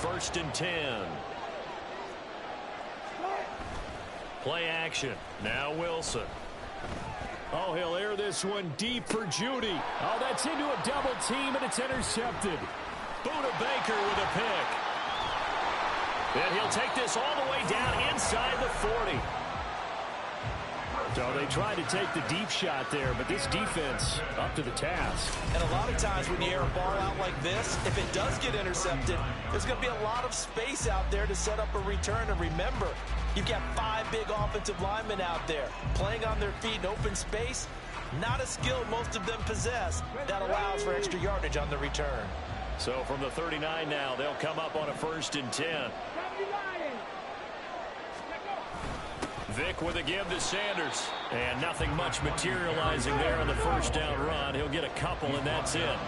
1st and 10. Play action. Now Wilson. Oh, he'll air this one deep for Judy. Oh, that's into a double team, and it's intercepted. Buda Baker with a pick. And he'll take this all the way down inside the 40. So they tried to take the deep shot there, but this defense up to the task. And a lot of times when you air a ball out like this, if it does get intercepted, there's going to be a lot of space out there to set up a return. And remember, you've got 5 big offensive linemen out there playing on their feet in open space. Not a skill most of them possess that allows for extra yardage on the return. So from the 39 now, they'll come up on a 1st and 10. Vick with a give to Sanders. And nothing much materializing there on the 1st down run. He'll get a couple, and that's it.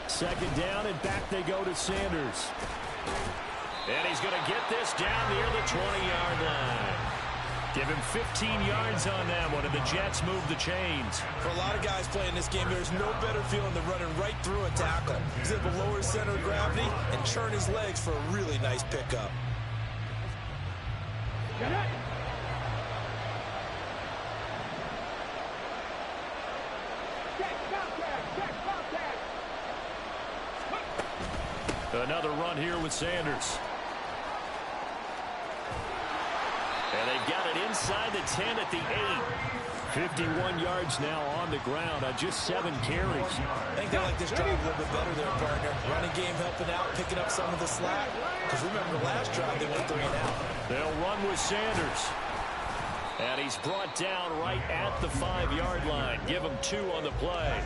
Second down, and back they go to Sanders. And he's going to get this down near the 20-yard line. Give him 15 yards on that one, and the Jets move the chains. For a lot of guys playing this game, there's no better feeling than running right through a tackle. He's able to lower his center of gravity and churn his legs for a really nice pickup. Another run here with Sanders. And they've got it inside the 10 at the 8. 51 yards now on the ground on just 7 carries. I think they like this drive a little bit better there, partner. Running game helping out, picking up some of the slack. Because remember, last drive they went 3 and out. They'll run with Sanders. And he's brought down right at the 5-yard line. Give him 2 on the play.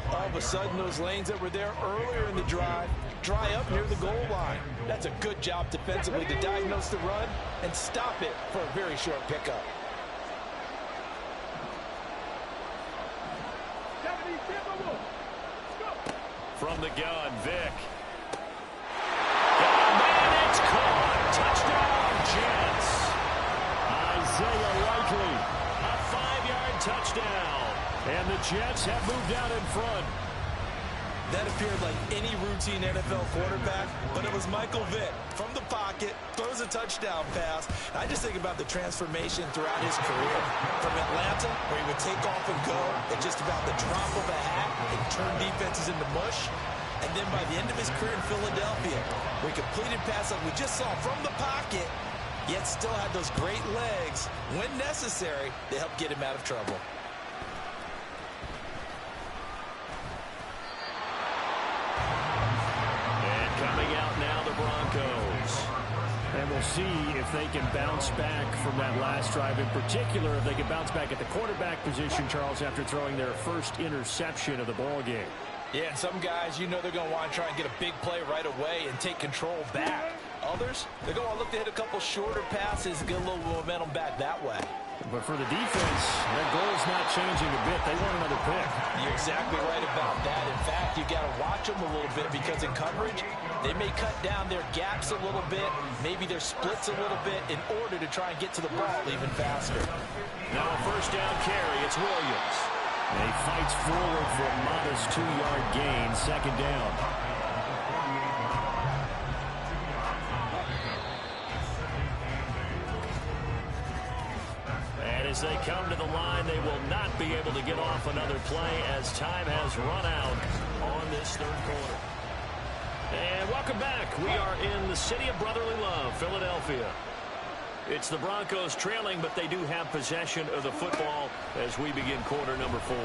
All of a sudden, those lanes that were there earlier in the drive dry up near the goal line. That's a good job defensively to diagnose the run and stop it for a very short pickup. From the gun, Vick. And it's caught. Touchdown, Jets. Isaiah Likely, a 5-yard touchdown. And the Jets have moved out in front. That appeared like any routine NFL quarterback, but it was Michael Vick from the pocket, throws a touchdown pass. I just think about the transformation throughout his career. From Atlanta, where he would take off and go at just about the drop of a hat and turn defenses into mush. And then by the end of his career in Philadelphia, where he completed pass like we just saw from the pocket, yet still had those great legs, when necessary, to help get him out of trouble. Coming out now, the Broncos. And we'll see if they can bounce back from that last drive. In particular, if they can bounce back at the quarterback position, Charles, after throwing their first interception of the ball game. Yeah, and some guys, you know they're going to want to try and get a big play right away and take control back. Others, they're going to look to hit a couple shorter passes and get a little momentum back that way. But for the defense, their goal is not changing a bit. They want another pick. You're exactly right about that. In fact, you've got to watch them a little bit because in coverage, they may cut down their gaps a little bit, maybe their splits a little bit in order to try and get to the ball even faster. Now a 1st down carry. It's Williams. And he fights forward for a modest 2-yard gain. 2nd down. As they come to the line, they will not be able to get off another play as time has run out on this 3rd quarter. And welcome back. We are in the city of brotherly love, Philadelphia. It's the Broncos trailing, but they do have possession of the football as we begin quarter number 4.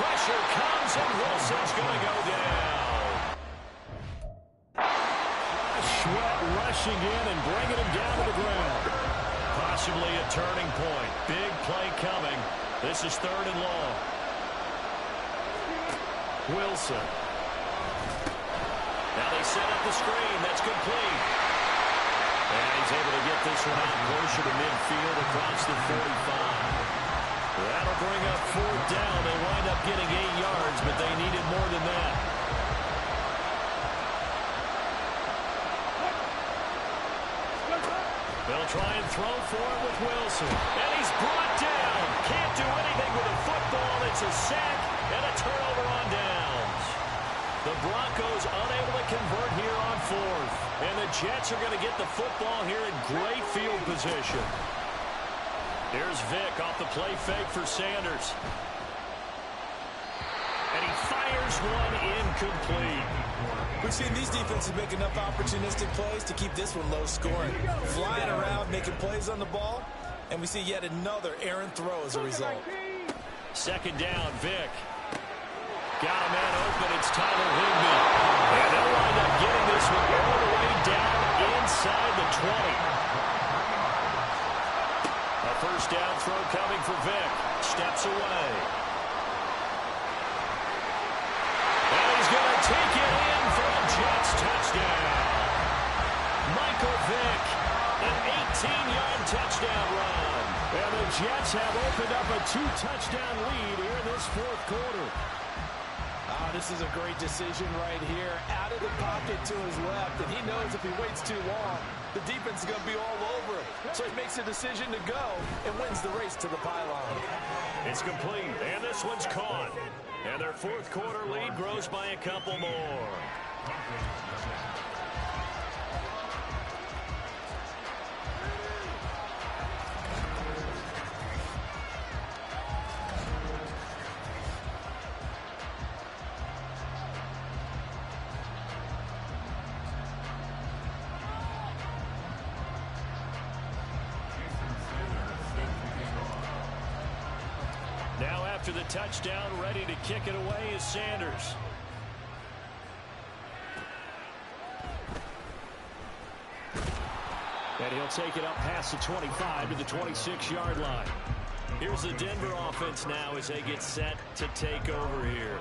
Pressure comes, and Wilson's going to go down. Sweat rushing in and bringing him down to the ground. Possibly a turning point. Big play coming. This is 3rd and long. Wilson. Now they set up the screen. That's complete. And he's able to get this one out closer to midfield across the 45. That'll bring up 4th down. They wind up getting 8 yards, but they needed more than that. They'll try and throw for it with Wilson. And he's brought down. Can't do anything with a football. It's a sack and a turnover on downs. The Broncos unable to convert here on fourth. And the Jets are going to get the football here in great field position. Here's Vick off the play fake for Sanders. And he fires one incomplete. We've seen these defenses make enough opportunistic plays to keep this one low scoring. Flying around, making plays on the ball, and we see yet another errant throw as a result. Second down, Vick. Got a man open, it's Tyler Higbee. And they'll wind up getting this one all the way down inside the 20. A first down throw coming for Vick. Steps away. And he's going to take it in for a Jets touchdown. Michael Vick, an 18-yard touchdown run. And the Jets have opened up a 2-touchdown lead here in this fourth quarter. This is a great decision right here. Out of the pocket to his left, and he knows if he waits too long, the defense is going to be all over him. So he makes a decision to go and wins the race to the pylon. It's complete, and this one's caught. And their fourth quarter lead grows by a couple more. Now after the touchdown, ready to kick it away is Sanders. And he'll take it up past the 25 to the 26-yard line. Here's the Denver offense now as they get set to take over here.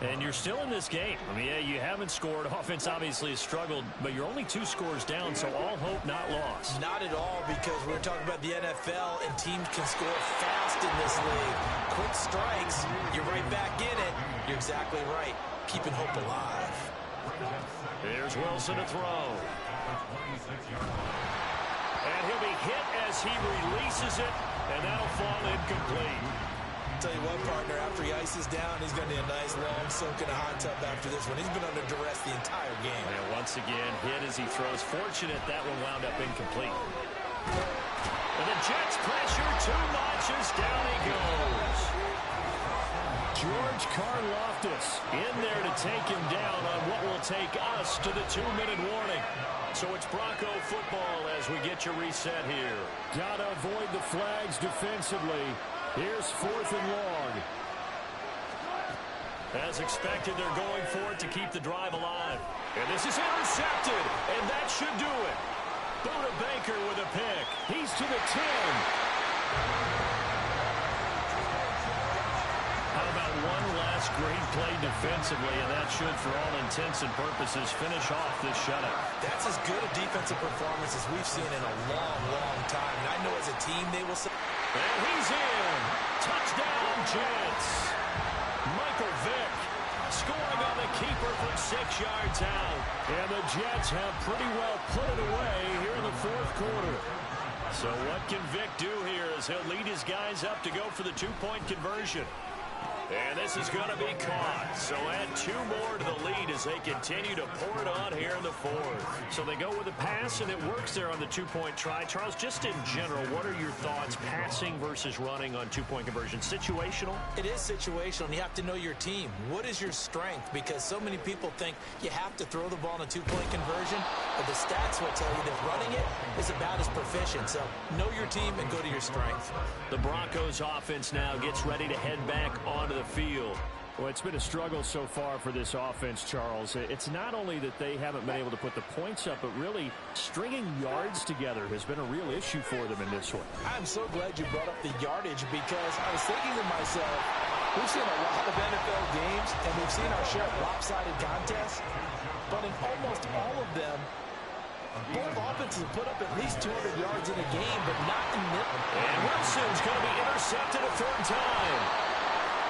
And you're still in this game. I mean, yeah, you haven't scored. Offense obviously has struggled, but you're only 2 scores down, so all hope not lost. Not at all, because we're talking about the NFL, and teams can score fast in this league. Quick strikes, you're right back in it. You're exactly right. Keeping hope alive. Here's Wilson to throw. And he'll be hit as he releases it, and that'll fall incomplete. Tell you what, partner, after he ices down, he's going to need a nice long soak in a hot tub after this one. He's been under duress the entire game. And once again, hit as he throws. Fortunate that one wound up incomplete. And the Jets pressure too much as down he goes. George Karlaftis in there to take him down on what will take us to the 2-minute warning. So it's Bronco football as we get your reset here. Gotta avoid the flags defensively. Here's 4th and long. As expected, they're going for it to keep the drive alive. And this is intercepted, and that should do it. Buda Baker with a pick. He's to the 10. How about one last great play defensively, and that should, for all intents and purposes, finish off this shutout. That's as good a defensive performance as we've seen in a long, long time. And I know as a team they will say... And he's in. Touchdown, Jets. Michael Vick scoring on the keeper from 6 yards out. And the Jets have pretty well put it away here in the fourth quarter. So what can Vick do here as he'll lead his guys up to go for the 2-point conversion? And this is going to be caught. So add 2 more to the lead as they continue to pour it on here in the fourth. So they go with a pass, and it works there on the 2-point try. Charles, just in general, what are your thoughts passing versus running on 2-point conversion? Situational? It is situational, and you have to know your team. What is your strength? Because so many people think you have to throw the ball in a 2-point conversion, but the stats will tell you that running it is about as proficient. So know your team and go to your strength. The Broncos offense now gets ready to head back onto the field. Well, it's been a struggle so far for this offense, Charles. It's not only that they haven't been able to put the points up, but really stringing yards together has been a real issue for them in this one. I'm so glad you brought up the yardage, because I was thinking to myself, we've seen a lot of NFL games, and we've seen our share of lopsided contests, but in almost all of them, both offenses put up at least 200 yards in a game, but not in this. And Wilson's going to be intercepted a 3rd time.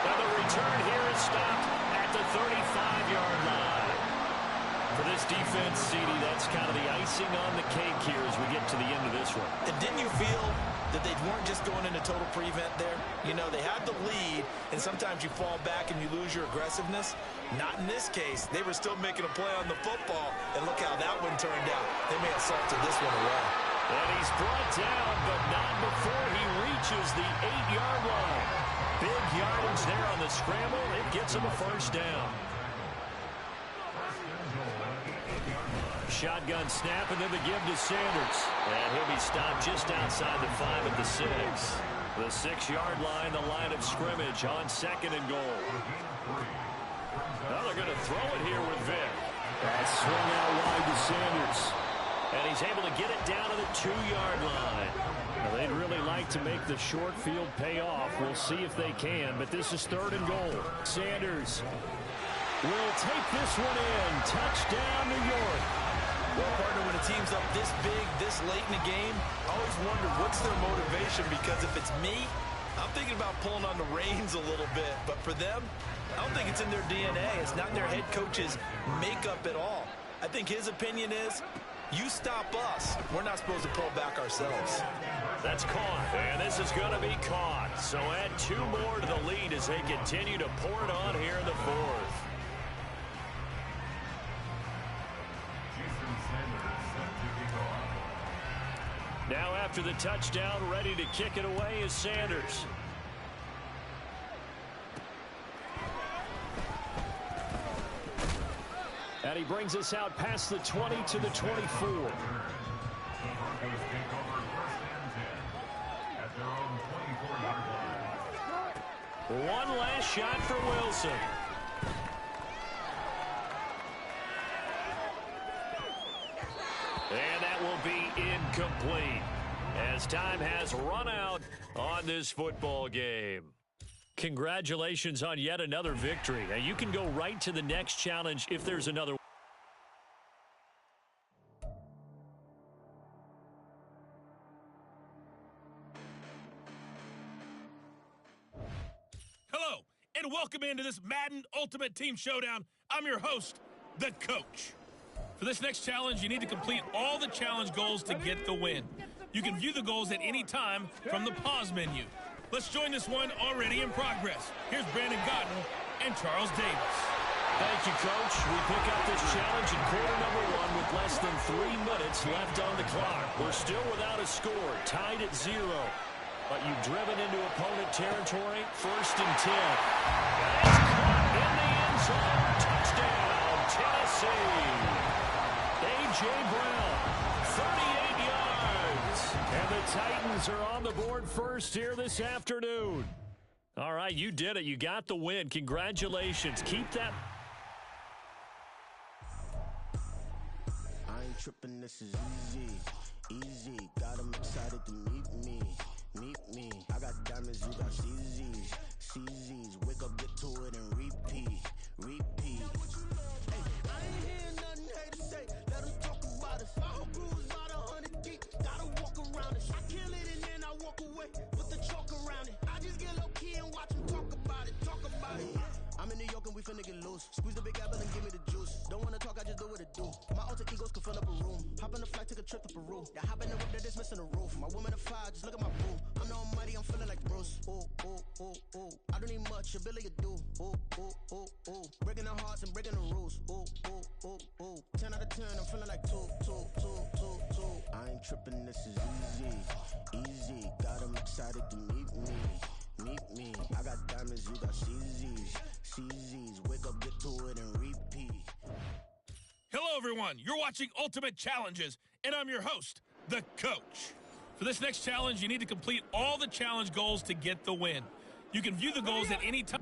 And the return here is stopped at the 35-yard line. For this defense, CD, that's kind of the icing on the cake here as we get to the end of this one. And didn't you feel that they weren't just going into total prevent there? You know, they had the lead, and sometimes you fall back and you lose your aggressiveness. Not in this case. They were still making a play on the football, and look how that one turned out. They may have salted this one away. And he's brought down, but not before he reaches the 8-yard line. Big yardage there on the scramble. It gets him a first down. Shotgun snap, and then the give to Sanders. And he'll be stopped just outside the 5 at the 6. The 6-yard line, the line of scrimmage on 2nd and goal. Now they're going to throw it here with Vick. That's swung out wide to Sanders. And he's able to get it down to the 2-yard line. Now, they'd really like to make the short field pay off. We'll see if they can, but this is 3rd and goal. Sanders will take this one in. Touchdown, New York. Well, partner, when a team's up this big, this late in the game, I always wonder what's their motivation, because if it's me, I'm thinking about pulling on the reins a little bit. But for them, I don't think it's in their DNA. It's not in their head coach's makeup at all. I think his opinion is, you stop us, we're not supposed to pull back ourselves. That's caught, and this is going to be caught. So add 2 more to the lead as they continue to pour it on here in the 4th. Now after the touchdown, ready to kick it away is Sanders. And he brings us out past the 20 to the 24. One last shot for Wilson. And that will be incomplete as time has run out on this football game. Congratulations on yet another victory. Now you can go right to the next challenge if there's another. Hello, and welcome into this Madden Ultimate Team Showdown. I'm your host, the Coach. For this next challenge, you need to complete all the challenge goals to get the win. You can view the goals at any time from the pause menu. Let's join this one already in progress. Here's Brandon Godden and Charles Davis. Thank you, Coach. We pick up this challenge in quarter number 1 with less than 3 minutes left on the clock. We're still without a score, tied at 0. But you've driven into opponent territory, 1st and 10. And it's caught in the end zone. Touchdown, Tennessee. A.J. Brown, 38 yards. And the Titans are on the board first here this afternoon. All right, you did it. You got the win. Congratulations. Keep that. I ain't tripping, this is easy. Easy, got them excited to meet me. Meet me. I got diamonds, you got CZs. CZs, wake up, get to it, and repeat. Repeat. Hey, I ain't hearing nothing haters say. Let them talk about us. My whole crew is about 100 deep. Gotta walk around it. I kill it and then I walk away with the chalk around it. I just get low key and watch them talk about it. Talk about it. I'm in New York and we finna get loose. Squeeze the big apple and give me the juice. Don't wanna talk, I just do what it do. My alter egos can fill up a room. Hop on the flight, take a trip to Peru. That hop in the whip that is missing the roof. My woman a fire, just look at my boo. I'm the almighty, I'm feeling like Bruce. Ooh, ooh, ooh, ooh. I don't need much, ability to do. Ooh, ooh, ooh, ooh. Breaking the hearts and breaking the rules. Ooh, ooh, ooh, ooh. 10 out of 10, I'm feeling like 2, 2, 2, 2, 2. I ain't tripping, this is easy. Easy, got them excited to meet me. Meet me. I got diamonds, you got CZs. CZs, wake up, get to it, and repeat. Hello, everyone. You're watching Ultimate Challenges, and I'm your host, the Coach. For this next challenge, you need to complete all the challenge goals to get the win. You can view the goals at any time.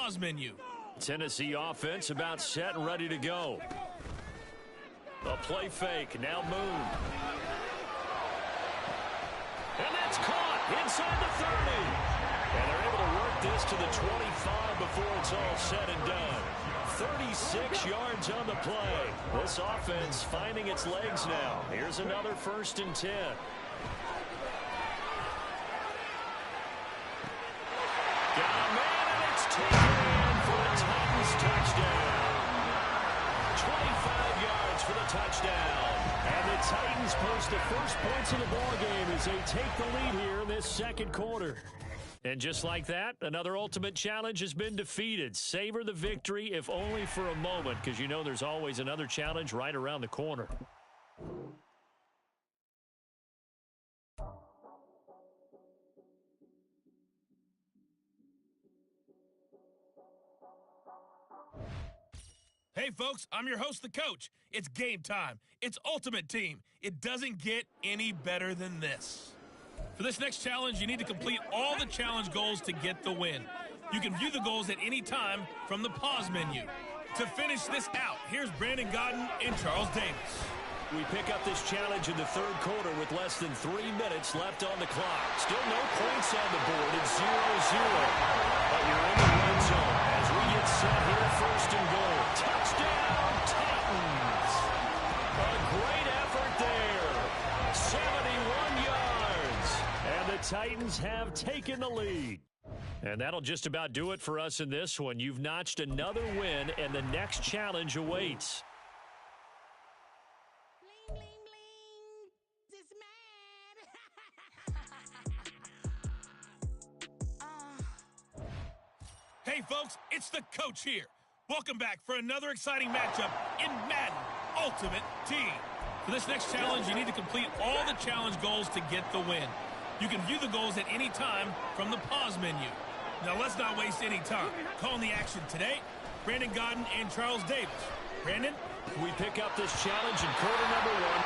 pause menu. Tennessee offense about set and ready to go. A play fake. Now Moon. And that's caught inside the 30. And they're able to work this to the 25 before it's all said and done. 36 yards on the play. This offense finding its legs now. Here's another 1st and 10. Got a man, and it's taken in for the Titans touchdown. 25 yards for the touchdown. And the Titans post the first points of the ballgame as they take the lead here in this second quarter. And just like that, another ultimate challenge has been defeated. Savor the victory, if only for a moment, because you know there's always another challenge right around the corner. Hey, folks, I'm your host, the coach. It's game time. It's Ultimate Team. It doesn't get any better than this. For this next challenge, you need to complete all the challenge goals to get the win. You can view the goals at any time from the pause menu. To finish this out, here's Brandon Godden and Charles Davis. We pick up this challenge in the third quarter with less than 3 minutes left on the clock. Still no points on the board. It's 0-0. But you're in the red zone as we get set here, 1st and goal. Touchdown, Titans! A great effort there. 71 yards. And the Titans have taken the lead. And that'll just about do it for us in this one. You've notched another win, and the next challenge awaits. Bling, bling, bling. This man. Hey, folks, it's the coach here. Welcome back for another exciting matchup in Madden Ultimate Team. For this next challenge, you need to complete all the challenge goals to get the win. You can view the goals at any time from the pause menu. Now, let's not waste any time. Calling the action today, Brandon Godden and Charles Davis. Brandon? We pick up this challenge in quarter number 1.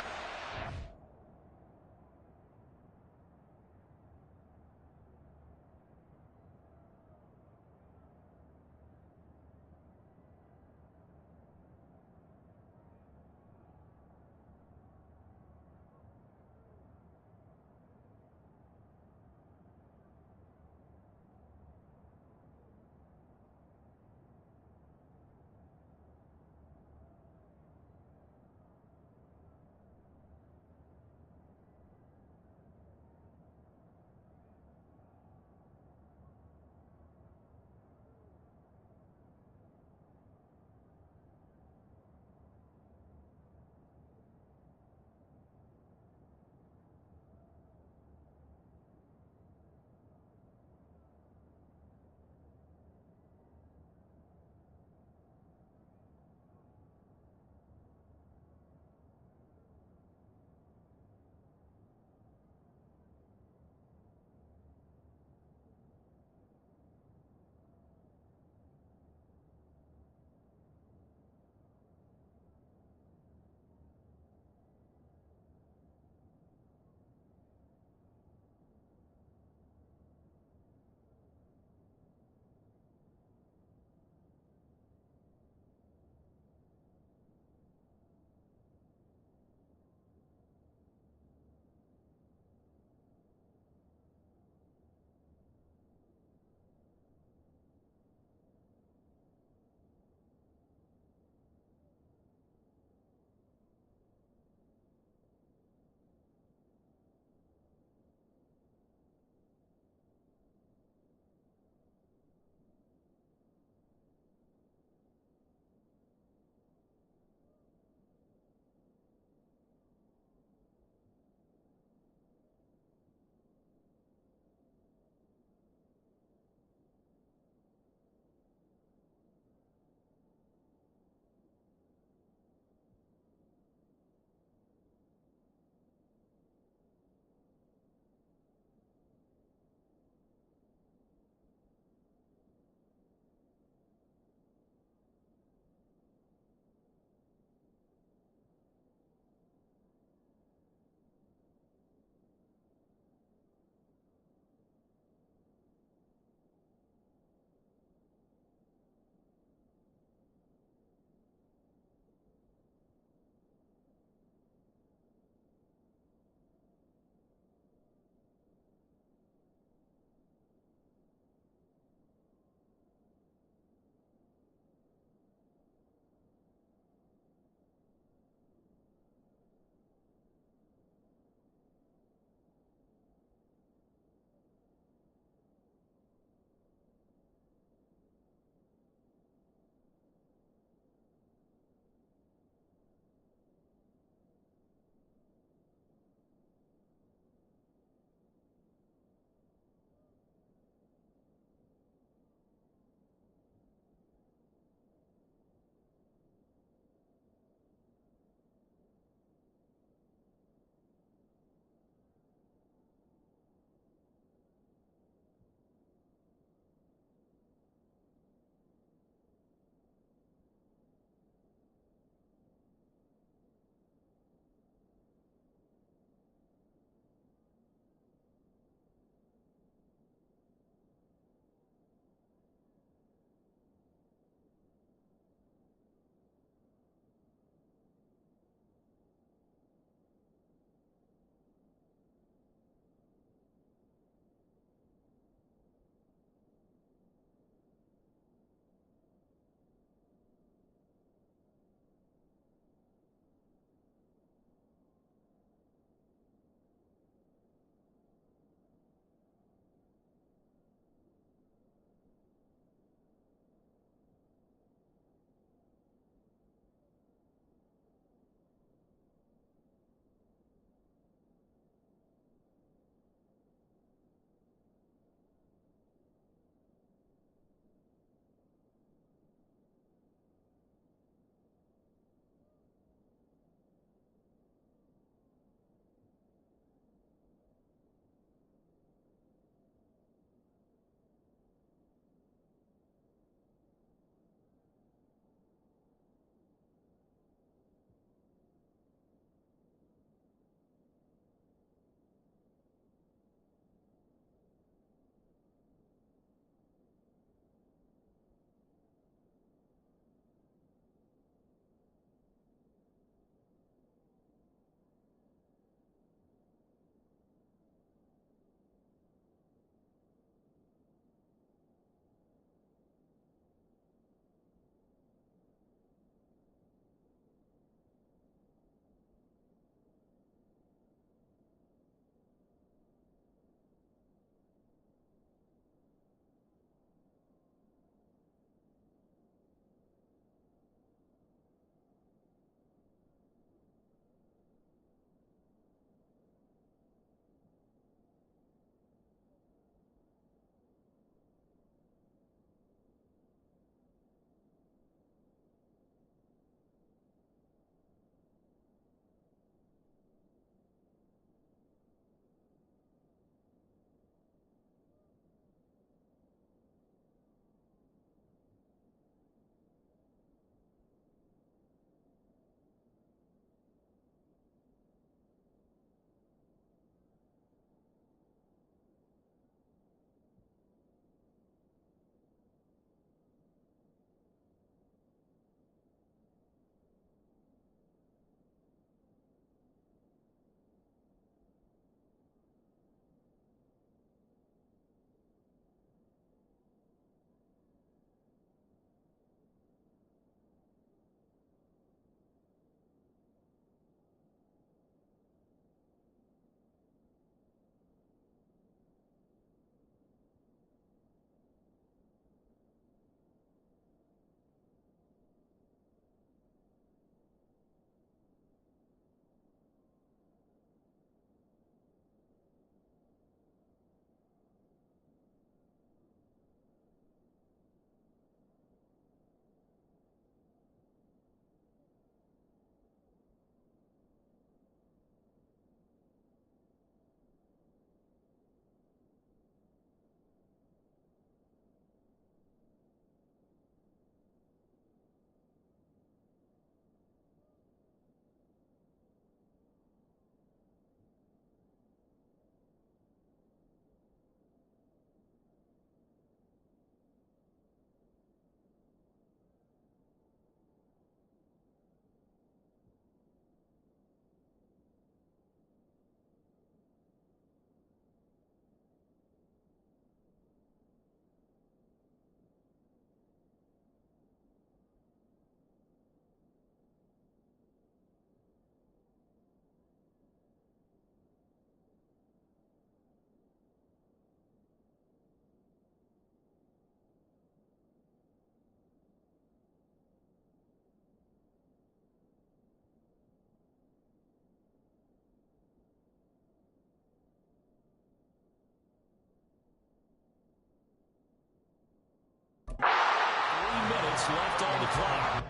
minutes left on the clock.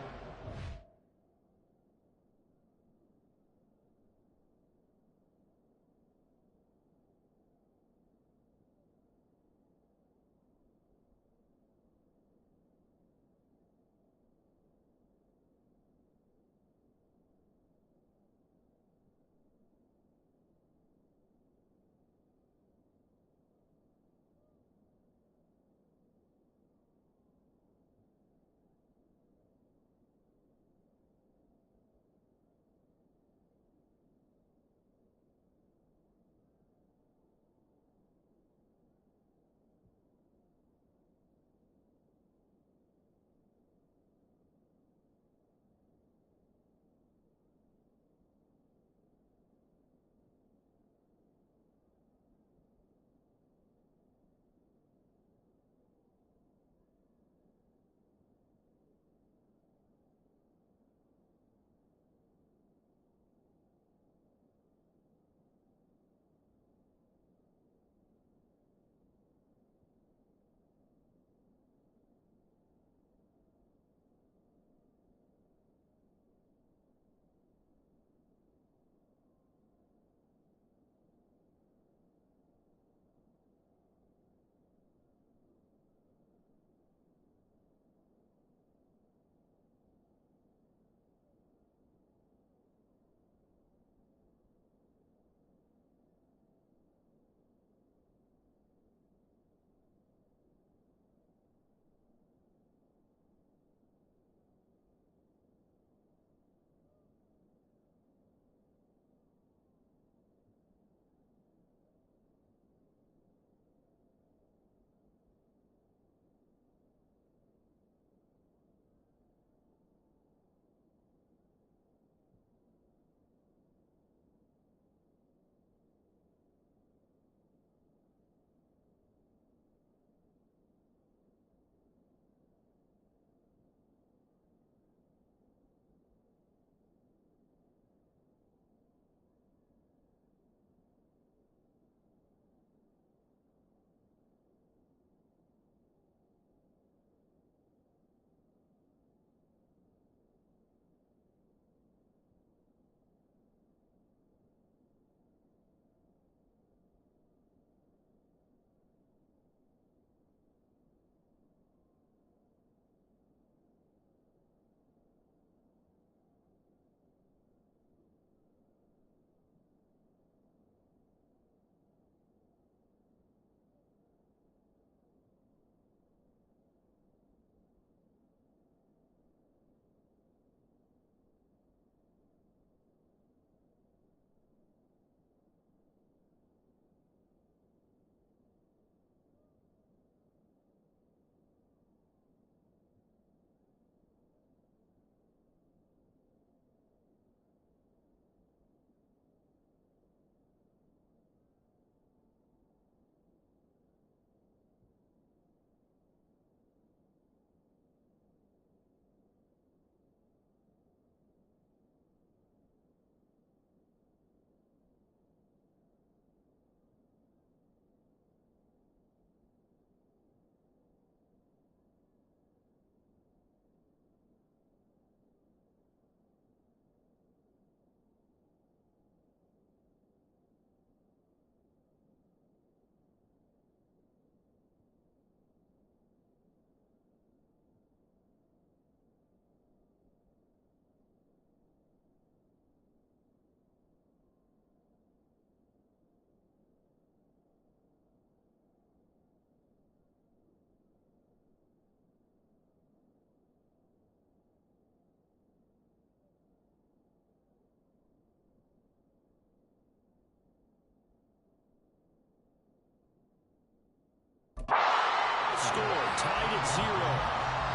Score tied at 0.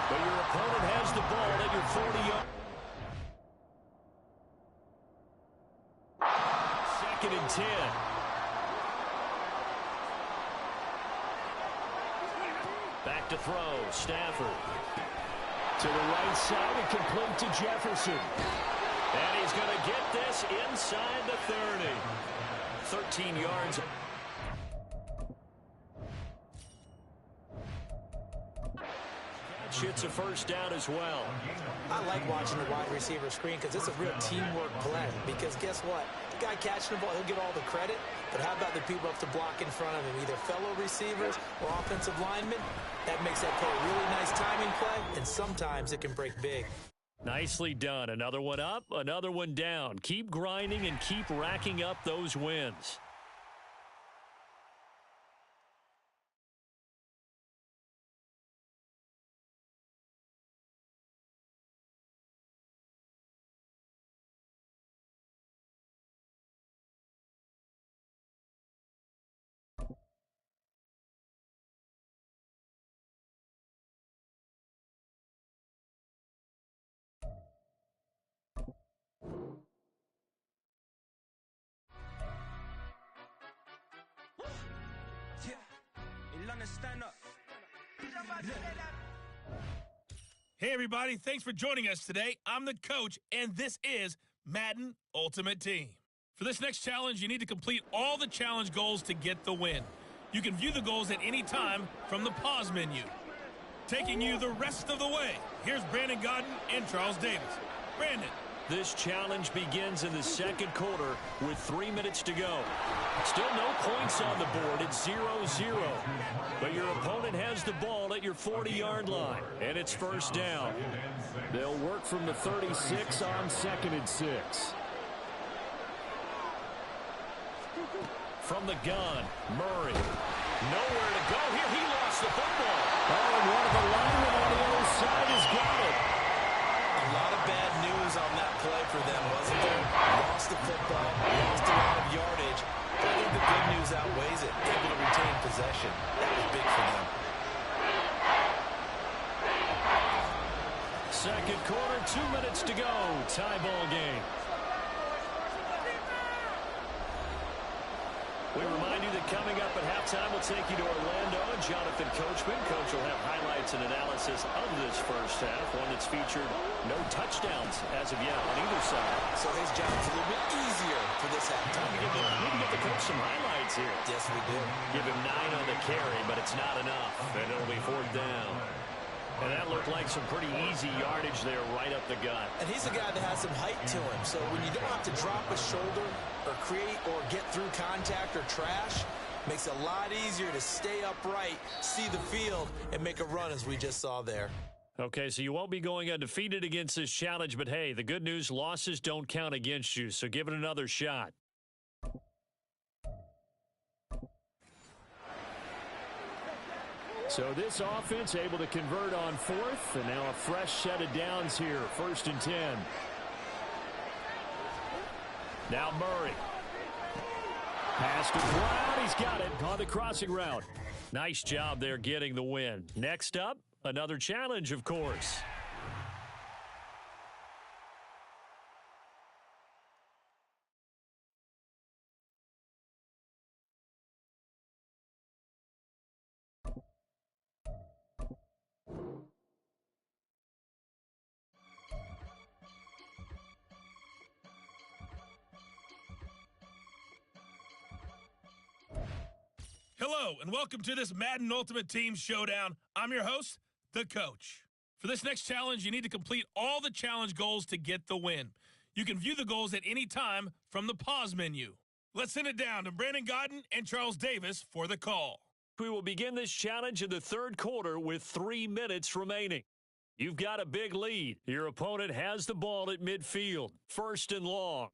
But your opponent has the ball at your 40-yard. Second and 10. Back to throw, Stafford. To the right side and complete to Jefferson. And he's going to get this inside the 30. 13 yards. catch. It's a first down as well. I like watching the wide receiver screen because it's a real teamwork play. Because guess what? The guy catching the ball, he'll get all the credit. But how about the people up to block in front of him, either fellow receivers or offensive linemen? That makes that play a really nice timing play, and sometimes it can break big. Nicely done. Another one up, another one down. Keep grinding and keep racking up those wins. Hey, everybody. Thanks for joining us today. I'm the coach, and this is Madden Ultimate Team. For this next challenge, you need to complete all the challenge goals to get the win. You can view the goals at any time from the pause menu. Taking you the rest of the way, here's Brandon Godden and Charles Davis. Brandon. This challenge begins in the second quarter with 3 minutes to go. Still no points on the board. It's 0-0. But your opponent has the ball at your 40-yard line, and it's first down. They'll work from the 36 on 2nd and 6. From the gun, Murray. Nowhere to go here. He lost the football. Oh, and one of the linemen on the other side has got it. A lot of bad news on that play for them, wasn't there? Lost the football, lost a lot of yardage. I think the good news outweighs it. Able to retain possession. That was big for them. Second quarter, 2 minutes to go. Tie ball game. We remind you that coming up at halftime, we'll take you to Orlando and Jonathan Coachman. Coach will have highlights and analysis of this first half, one that's featured no touchdowns as of yet on either side. So his job is a little bit easier for this halftime. We need to get the coach some highlights here. Yes, we do. Give him 9 on the carry, but it's not enough, and it'll be 4th down. And that looked like some pretty easy yardage there right up the gut. And he's a guy that has some height to him. So when you don't have to drop a shoulder or create or get through contact or trash, makes it a lot easier to stay upright, see the field, and make a run as we just saw there. Okay, so you won't be going undefeated against this challenge, but hey, the good news, losses don't count against you, so give it another shot. So this offense able to convert on 4th, and now a fresh set of downs here, 1st and 10. Now Murray. Pass to Brown, he's got it on the crossing route. Nice job there getting the win. Next up, another challenge, of course. Hello, and welcome to this Madden Ultimate Team Showdown. I'm your host, the coach. For this next challenge, you need to complete all the challenge goals to get the win. You can view the goals at any time from the pause menu. Let's send it down to Brandon Godden and Charles Davis for the call. We will begin this challenge in the third quarter with 3 minutes remaining. You've got a big lead. Your opponent has the ball at midfield, 1st and long.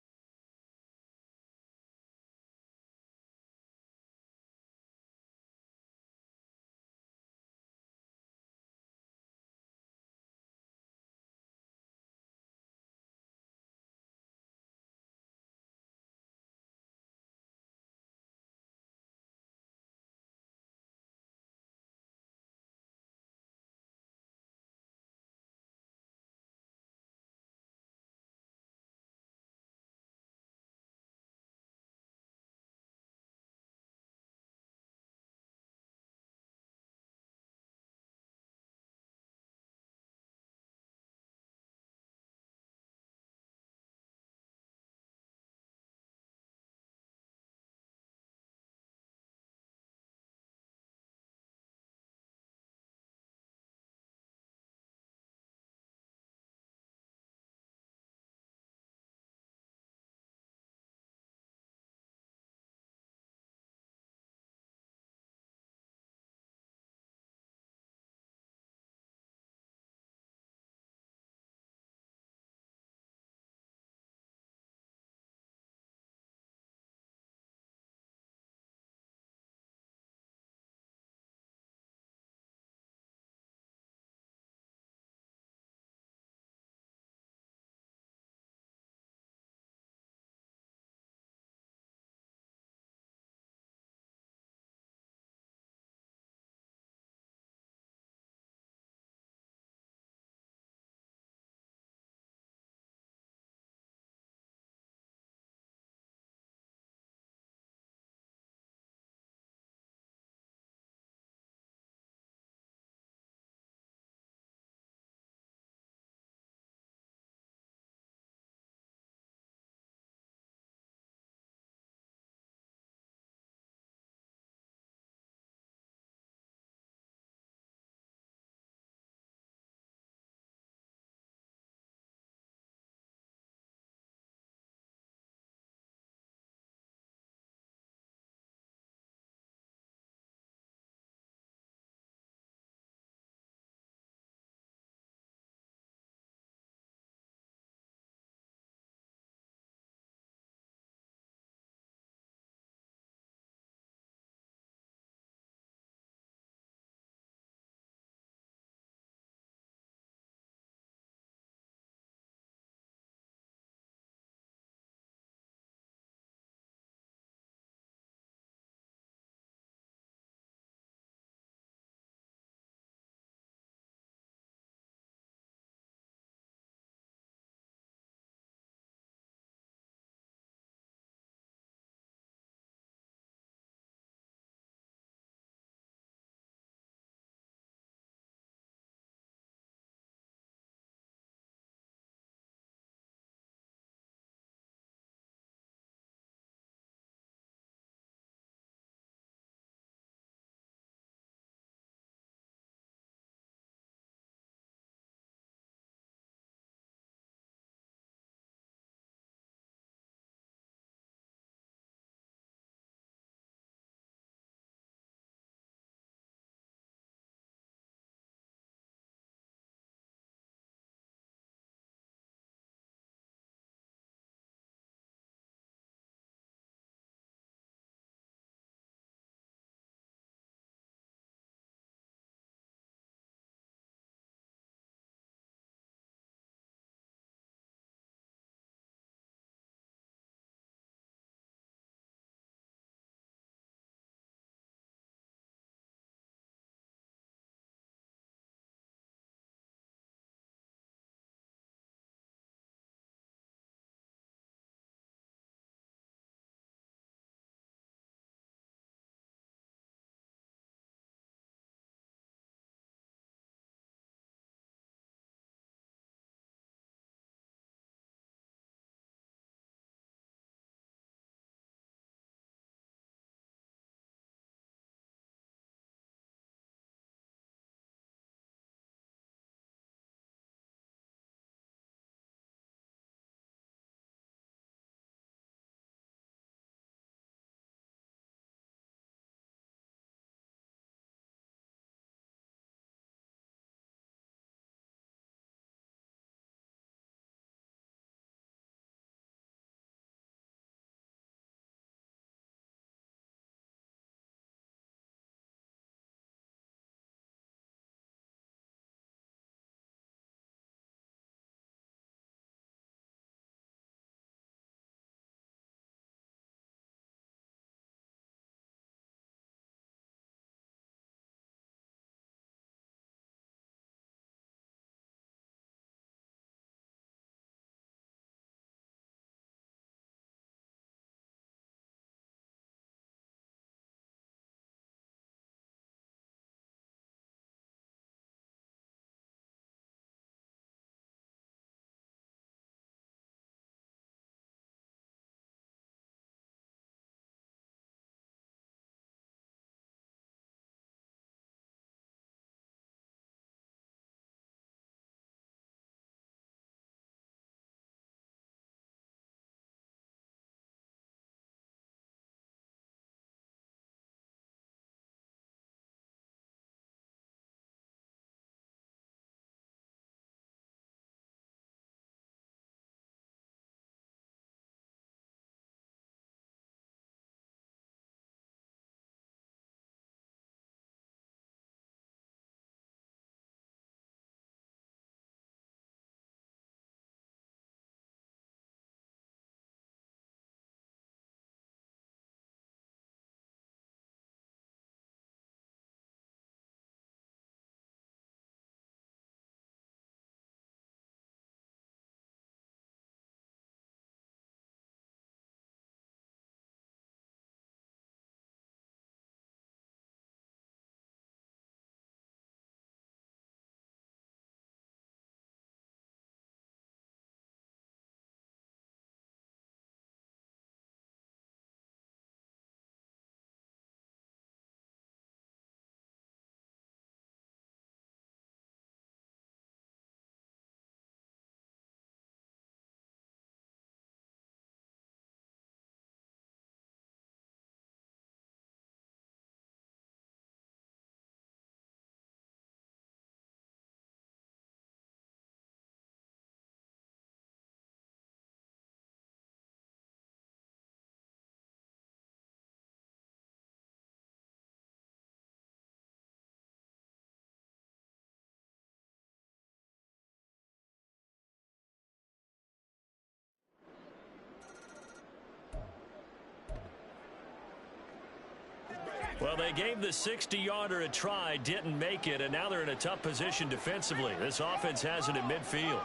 Well, they gave the 60-yarder a try, didn't make it, and now they're in a tough position defensively. This offense has it at midfield.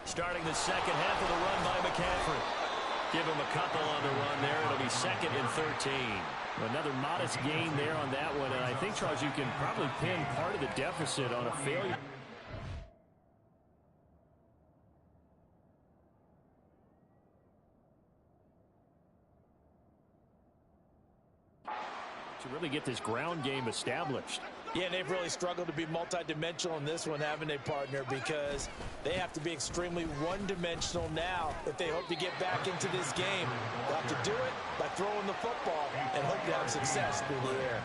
Starting the second half of the run by McCaffrey. Give him a couple on the run there. It'll be 2nd and 13. Another modest gain there on that one, and I think, Charles, you can probably pin part of the deficit on a failure. To really get this ground game established. Yeah, and they've really struggled to be multidimensional in this one, haven't they, partner? Because they have to be extremely one-dimensional now if they hope to get back into this game. They'll have to do it by throwing the football and hope to have success through the air.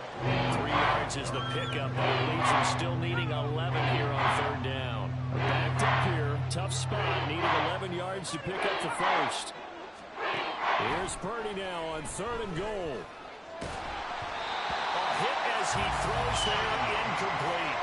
3 yards is the pickup, but it leaves them still needing 11 here on 3rd down. Backed up here, tough spot, needed 11 yards to pick up the first. Here's Purdy now on 3rd and goal. Hit as he throws there, incomplete.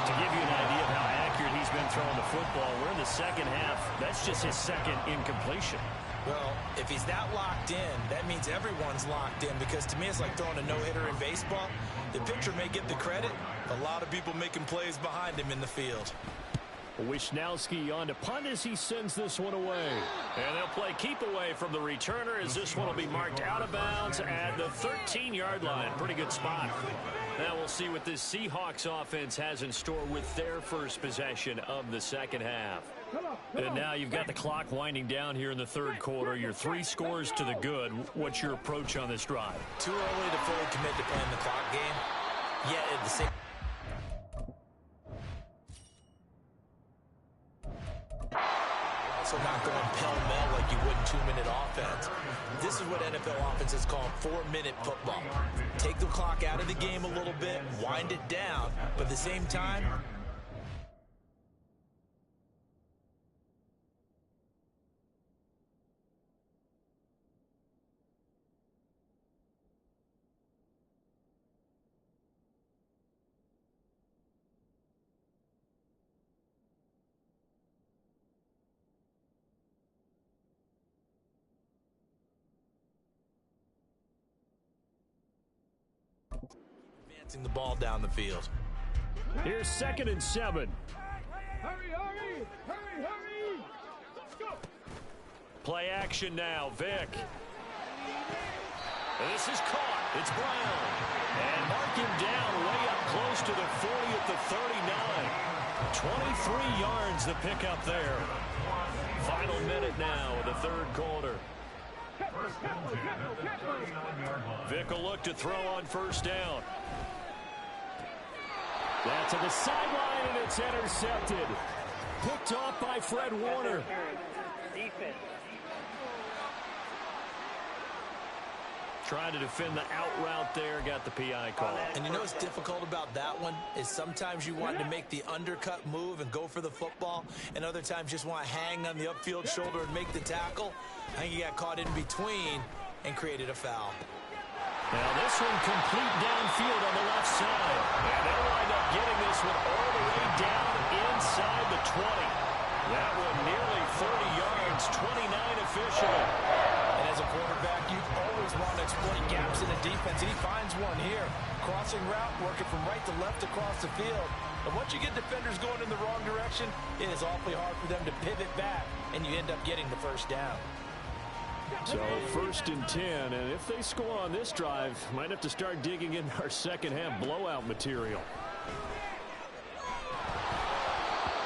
To give you an idea of how accurate he's been throwing the football, we're in the second half. That's just his 2nd incompletion. Well, if he's that locked in, that means everyone's locked in, because to me it's like throwing a no-hitter in baseball. The pitcher may get the credit, a lot of people making plays behind him in the field. Wisnowski on to punt as he sends this one away. And they'll play keep away from the returner as this one will be marked out of bounds at the 13-yard line. Pretty good spot. Now we'll see what this Seahawks offense has in store with their first possession of the second half. And now you've got the clock winding down here in the 3rd quarter. You're 3 scores to the good. What's your approach on this drive? Too early to fully commit to playing the clock game. Yet at the same also not going pell-mell like you would in 2-minute offense. This is what NFL offenses call 4-minute football. Take the clock out of the game a little bit, wind it down, but at the same time, advancing the ball down the field. Here's 2nd and 7. Hurry! Let's go! Play action now, Vic. This is caught. It's Brown. And mark him down way up close to the 40 at the 39. 23 yards the pickup there. Final minute now of the 3rd quarter. Vic will look to throw on 1st down. That's to the sideline, and it's intercepted. Picked off by Fred Warner. Trying to defend the out route there, got the PI call. And you know what's difficult about that one is sometimes you want to make the undercut move and go for the football, and other times just want to hang on the upfield shoulder and make the tackle. I think he got caught in between and created a foul. Now this one complete downfield on the left side. And they'll wind up getting this one all the way down inside the 20. That one nearly 30 yards, 29 officially. And as a quarterback, you always want to exploit gaps in the defense, and he finds one here. Crossing route, working from right to left across the field. And once you get defenders going in the wrong direction, it is awfully hard for them to pivot back, and you end up getting the 1st down. So 1st and 10, and if they score on this drive, might have to start digging in our second half blowout material.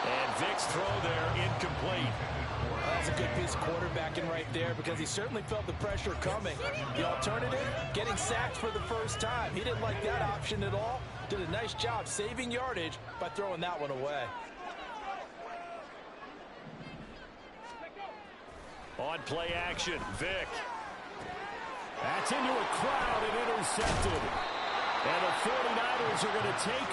And Vic's throw there incomplete. That's a good piece of quarterbacking right there, because he certainly felt the pressure coming. The alternative, getting sacked for the 1st time. He didn't like that option at all. Did a nice job saving yardage by throwing that one away. On play action, Vic. That's into a crowd and intercepted. And the 49ers are going to take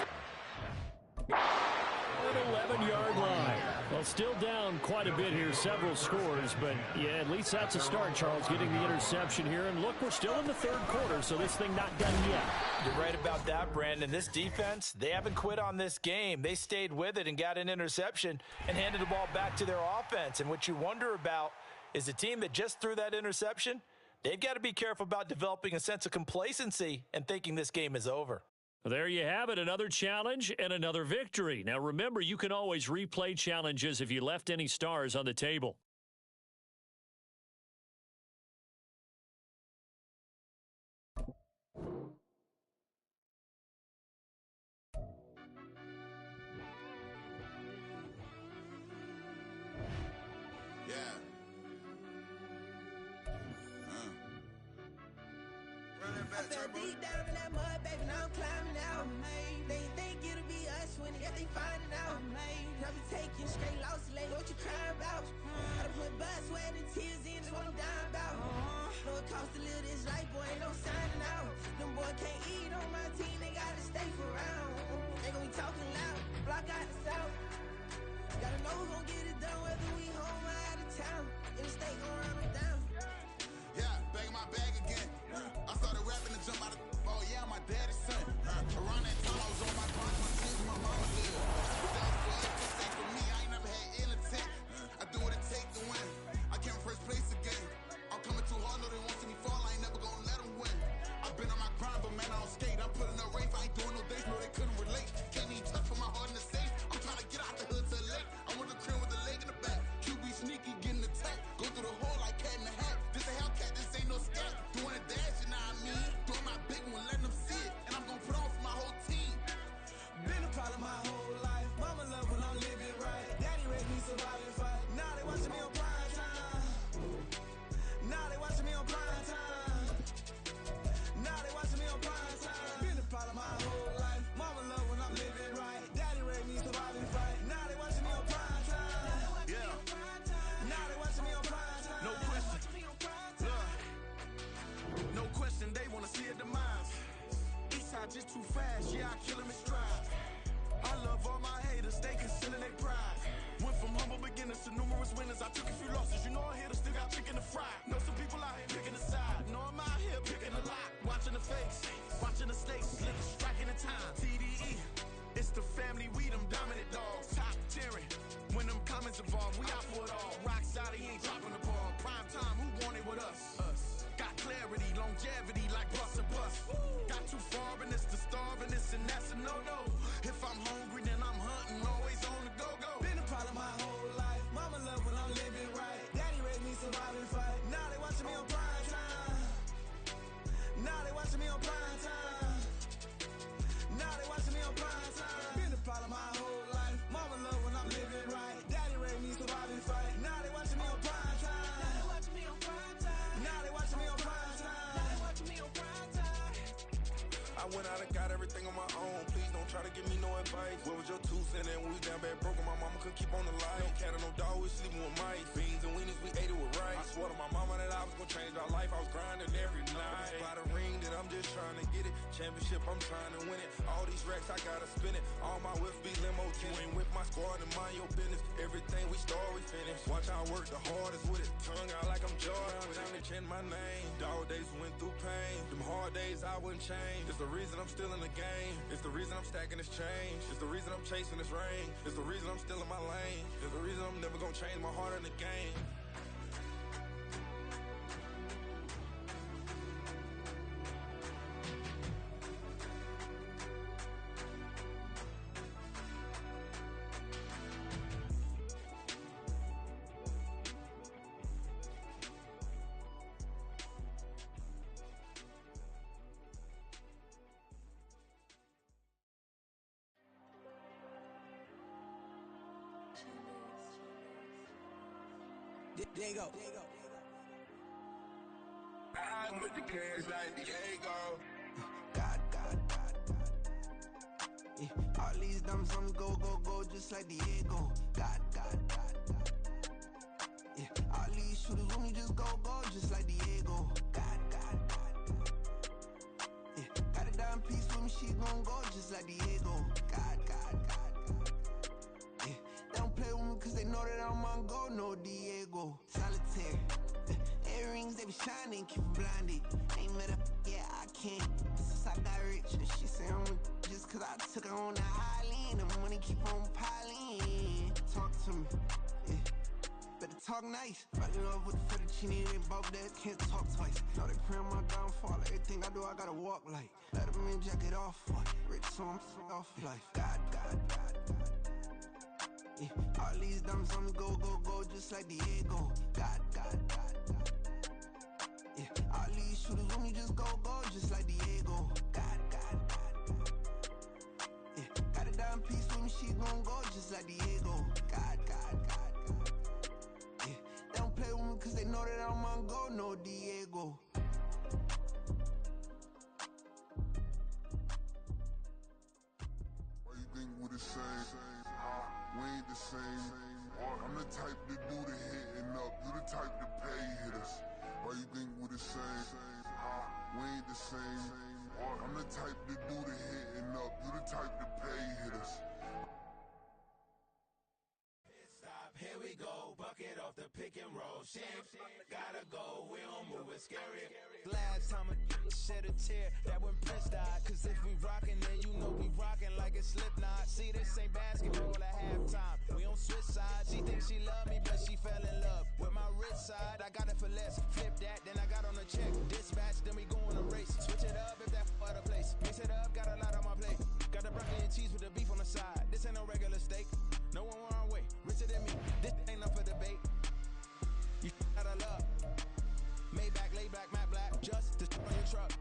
an 11-yard line. Well, still down quite a bit here, several scores, but yeah, at least that's a start, Charles, getting the interception here. And look, we're still in the 3rd quarter, so this thing not done yet. You're right about that, Brandon. This defense, they haven't quit on this game. They stayed with it and got an interception and handed the ball back to their offense. And what you wonder about is the team that just threw that interception, They've got to be careful about developing a sense of complacency and thinking this game is over. There you have it, another challenge and another victory. Now remember, you can always replay challenges if you left any stars on the table. I fell deep down in that mud, baby, now I'm climbing out. They think it'll be us when they finding out. I be taking straight losses, like what you crying about? I done put blood, sweat, and tears in, that's what I'm dying about. Know it costs to live this life, boy, ain't no signing out. Them boy can't eat on my team, they gotta stay for round. They gon' be talking loud, block out the south. Gotta know who gon' get it done, whether we home or out of town. In the state gon' run them down. Yeah, back in my bag again. I started rapping to jump out of oh yeah, my daddy's son. Around that time I was on my grind, my kids, my mama live. But that was for us, to say for me, I ain't never had ill intent. I do what it takes to win. I came first place again. I'm coming too hard, no they want to see me fall, I ain't never gonna let them win. I've been on my grind, but man I don't skate. I'm putting up race, I ain't doing no days, no they couldn't relate. Can't even touch for my heart in the safe. I'm trying to get out the hood to the lake. I want the crib with the leg in the back. QB sneaky, getting attacked. Go through the hole like cat in the hat. This a Hellcat, this ain't no scat. Doing a dash, you know what I mean? Doing my big one, letting them see it. And I'm gonna put on for my whole team. Been a problem my whole life. Mama love when I'm living right. Daddy raised me survive and fight. Now they watching me on prime time. Now they watching me on prime time. Now they watching me on prime time. Been a problem my whole life. Mama love when I'm living right. Daddy raised me survive and fight. Now they watching me on prime time. Yeah. Now they watching me on prime time. No question. Look. No question, they wanna see a demise. Eastside just too fast, yeah, I kill him in stride. I love all my haters, they concealing their pride. Went from humble beginners to numerous winners. I took a few losses, you know I hit, still got chicken to fry. Know some people out here picking a side, know I'm out here picking a lot. Watching the face, watching the stakes, living, striking the time. TDE, it's the family, we them dominant dogs. Top tiering, when them comments involved, we out for it all. Rock side, he ain't dropping the ball. Prime time, who want it with us? Got clarity, longevity, like bus and bus. Got too far and it's the starving, this and that's a no-no. If I'm hungry, then I'm hunting, always on the go-go. Been a problem my whole life. Mama love when I'm living right. Daddy raised me survive and fight. Now they watching me on prime time. Now they watching me on prime time. Now they watching me on prime time. Been a problem my whole life. Mama love when I'm living right. Daddy raised me survive and fight. Now they watching me on prime time. Now they watching me on prime time. Now they watching me on prime time. Now they watching me on prime time. I went out and got everything on my own. Please don't try to give me no advice. What was your 2 cents and we was down bad broke and my mama couldn't keep on the light. No cat and no dog, we sleeping with mice. Beans and weenies, we ate it with rice. I swore to my mama that I was gonna change our life. I was grinding every night. By the ring that I'm just trying to get it. Championship, I'm trying to win it. All these racks, I gotta spin it. All my whips be limo tinted. Ain't with my squad and mind your business. Everything we start, we finish. Watch I work the hardest with it. Tongue out like I'm Jordan. Time to change my name. Dog days went through pain. Them hard days I wouldn't change. It's the reason I'm still in the game. It's the reason I'm stacking this change. It's the reason I'm chasing this ring. It's the reason I'm still in my lane. It's the reason I'm never gonna change my heart in the game. There you go. I'm with the cash like Diego. God. Yeah, all these dumps on go, just like Diego. God. Yeah, all these shooters when we just go, just like Diego. God. Yeah, got a dime piece with me, she gon' go just like Diego. God. Yeah, they don't play with me cause they know that I'm on go, no Diego. Solitaire. Earrings, they be shining, keep them blinded. Ain't met up, yeah, I can't. Since I got rich, and she say I'm just cause I took her on the island. The money keep on piling. Talk to me, yeah. Better talk walk nice. Fell in love with the fettuccine, they both dead, can't talk twice. Know they pray on my downfall, everything I do, I gotta walk like. Let them in, jacket off, rich, so I'm off life. God. Yeah. All these dumps on me go, just like Diego. God. Yeah. All these shooters on me just go, just like Diego. God. Yeah. Got a dime piece with me, she gon' go just like Diego. God. Yeah. They don't play with me cause they know that I'm on go, no Diego. Why you think we the same? We ain't the same. I'm the type to do the hitting up. You the type to pay hitters. Why you think we the same? We ain't the same. I'm the type to do the hitting up. You the type to pay hitters. Stop, here we go. Bucket off the pick and roll. Shit, gotta go. We don't move, it's scary. Last time I shed a tear, that when Prince died. Cause if we rockin', then you know we rockin' like a Slipknot. See, this ain't basketball at halftime. We on switch sides. She thinks she love me, but she fell in love with my wrist side. I got it for less. Flip that, then I got on a check. Dispatch, then we go on a race. Switch it up if that other place. Mix it up, got a lot on my plate. Got the broccoli and cheese with the beef on the side. This ain't no regular steak. No one wrong way. Richer than me. This ain't up for debate. You out of luck. Maybach, lay back, matte black, just to on your truck.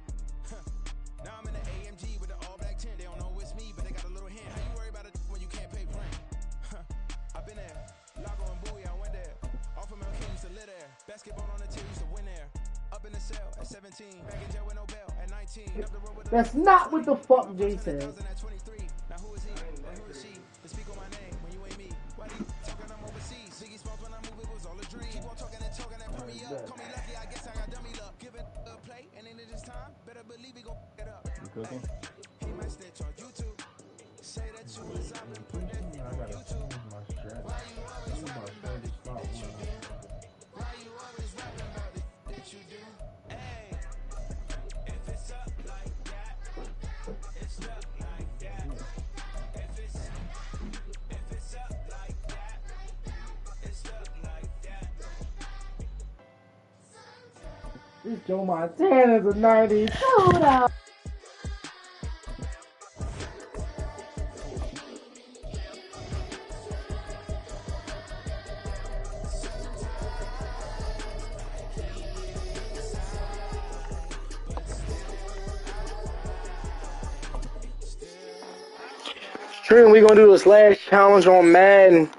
Now I'm in the AMG with the all black tint. They don't know it's me, but they got a little hint. How you worry about it when you can't pay rent? I've been there. Lago and Bowie, I went there. Off of Mel King used to live there. Basketball on the team used to win there. Up in the cell at 17. Back in jail with no bail at 19. Up the road with That's not what the fuck Jay said. at 23. Now who is he? And who is she? To speak on my name when you ain't me. Why you talking? I'm overseas. Ziggy Smalls when I move, it was all a dream. Keep on talking and put me up. Call me lucky, I guess I got dummy luck. Give it a play, and then it is time. Better believe we gon' get up. You cooking? He might snitch on YouTube. Say that you was up and put that on YouTube. Why you always rapping about it that you do? Why you always rapping about it that you do? Hey, if it's up like that, it's stuck like that. If it's up like that, it's stuck like that. This Joe Montana's a 90s soda. We gonna do this last challenge on Madden.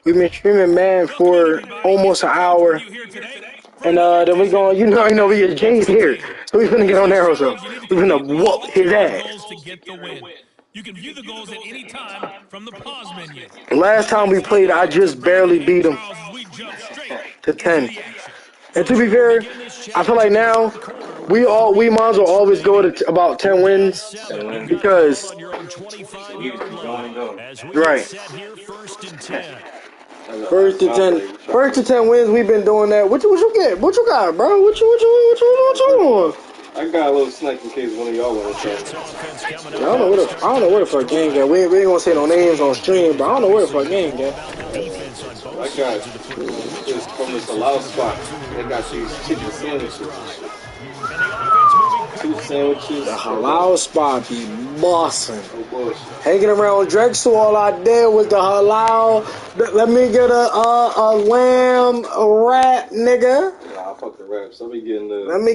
We've been streaming Madden for almost an hour, and then we gonna, I know we get Jay's here, so we finna get on there also. We finna whoop his ass. You can view the goals at any time from the pause menu. Last time we played, I just barely beat him to 10. And to be fair, I feel like now we might as well always go to about 10 wins because right. First and 10 wins. We've been doing that. What you get? What you got, bro? What you want? I got a little snack in case one of y'all want to try. I don't know where the fuck game got. We ain't gonna say no names on stream, but I don't know where the fuck game got. I got this from this halal spot. They got these chicken sandwiches. 2 sandwiches. The halal spot be bossing. Hanging around Drexel, all I did was the halal. Let me get a lamb wrap, nigga. Nah, I fuck the wraps. Let me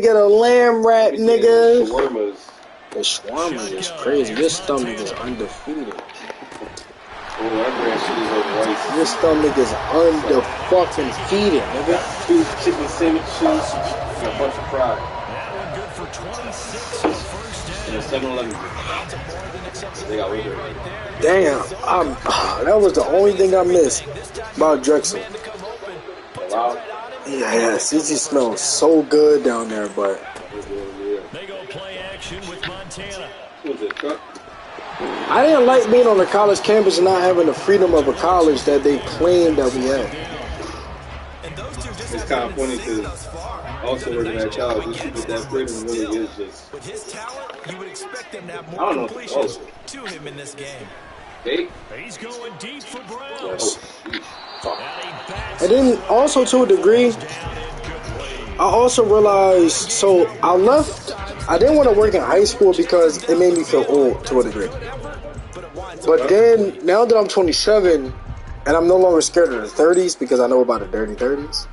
get a lamb wrap, nigga. Shawarmas. The shawarma is crazy. Your stomach is undefeated. Oh, that brand shit is over rice. Your stomach is undefeated, nigga. 2 chicken sandwiches and a bunch of fries. Good for 26 on first and a 7-Eleven. They got rid of it. Damn, that was the only thing I missed about Drexel. Wow. Yeah, CC smells so good down there, but They go play action with Montana. What was it, truck? I didn't like being on the college campus and not having the freedom of a college that they claimed that we had. It's kind of funny because also working at college, you should get that freedom really is just. With his talent, you would expect him to have I more don't know. completions to him in this game. Hey. He's going deep for Brown. Oh, And then also to a degree, I also realized, so I left, I didn't want to work in high school because it made me feel old to a degree. But then, now that I'm 27, and I'm no longer scared of the 30s because I know about the dirty 30s.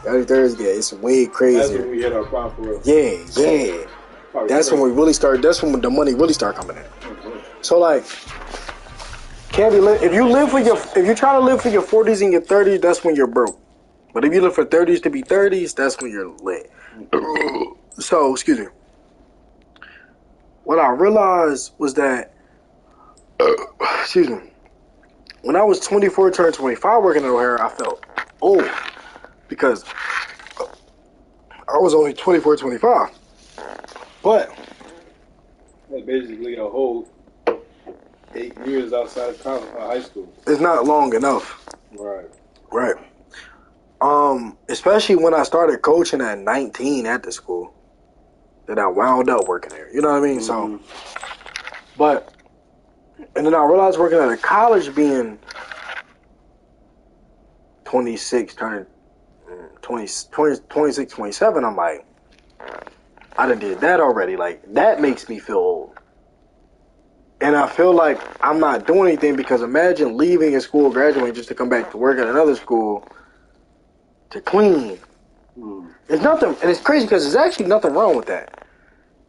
Dirty 30s, yeah, it's way crazier. That's when we hit our prime for real. Yeah. That's when we really start, that's when the money really start coming in. So like, can't be if you try to live for your 40s and your 30s, that's when you're broke. But if you live for 30s to be 30s, that's when you're lit. So, excuse me. What I realized was that, excuse me, when I was 24, turned 25 working at O'Hara, I felt old because I was only 24, 25. But that's basically a whole 8 years outside of college, high school. It's not long enough. Right. Especially when I started coaching at 19 at the school. Then I wound up working there. You know what I mean? So, but, and then I realized working at a college being 26, turning 26, 27, I'm like, I done did that already. Like, that makes me feel old. And I feel like I'm not doing anything because imagine leaving a school, graduating just to come back to work at another school to clean. There's nothing, and it's crazy because there's actually nothing wrong with that.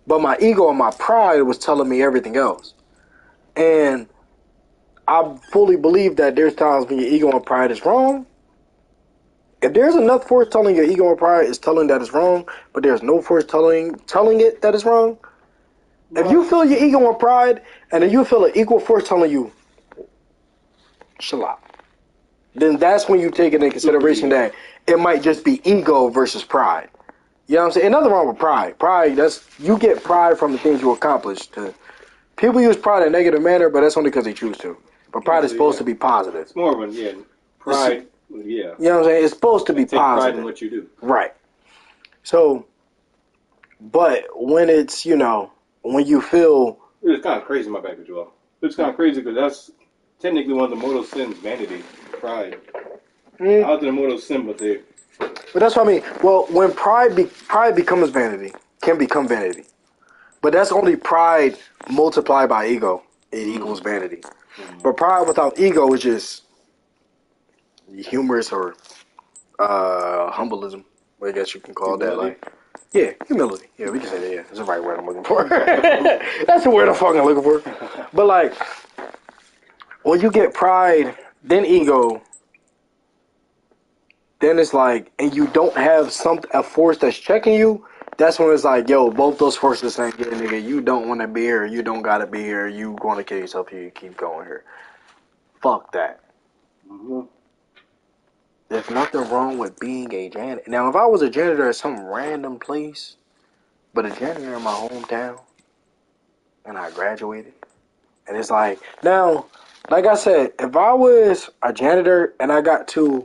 But my ego and my pride was telling me everything else. And I fully believe that there's times when your ego and pride is wrong. If there's enough force telling your ego and pride is telling that it's wrong, but there's no force telling it that it's wrong. If you feel your ego and pride, and then you feel an equal force telling you, chill out, then that's when you take into consideration that it might just be ego versus pride. You know what I'm saying? Nothing wrong with pride. Pride, you get pride from the things you accomplish. People use pride in a negative manner, but that's only because they choose to. But pride is supposed to be positive. It's more of a, pride, You know what I'm saying? It's supposed to be take positive. pride in what you do. Right. So, but when it's, when you feel... It's kind of crazy, my bad, Joel. It's kind of crazy because that's technically one of the mortal sins, vanity, pride. Out to the mortal sin, but they... But that's what I mean. Well, when pride becomes vanity, can become vanity. But that's only pride multiplied by ego. It equals vanity. But pride without ego is just humorous or humbleism. I guess you can call humility. That. Yeah, humility. Yeah, we can say that. Yeah, that's the right word I'm looking for. That's the word I'm fucking looking for. But like, when you get pride, then ego, then it's like, and you don't have a force that's checking you, that's when it's like, yo, both those forces saying, yeah, nigga, you don't want to be here, you don't got to be here, you going to kill yourself here, you keep going here. Fuck that. There's nothing wrong with being a janitor. Now, if I was a janitor at some random place, but a janitor in my hometown, and I graduated, and it's like, now, like I said, if I was a janitor and I got to,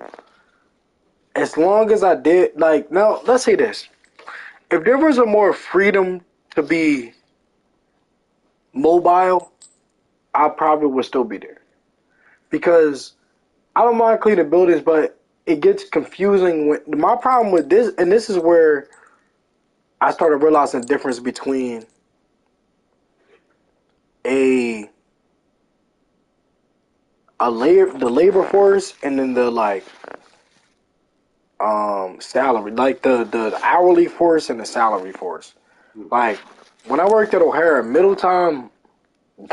as long as I did, like, now, let's say this. If there was a more freedom to be mobile, I probably would still be there. Because I don't mind cleaning buildings, but it gets confusing. My problem with this, and this is where I started realizing the difference between the labor force and then the salary, like the hourly force and the salary force. Like when I worked at O'Hara, middle time,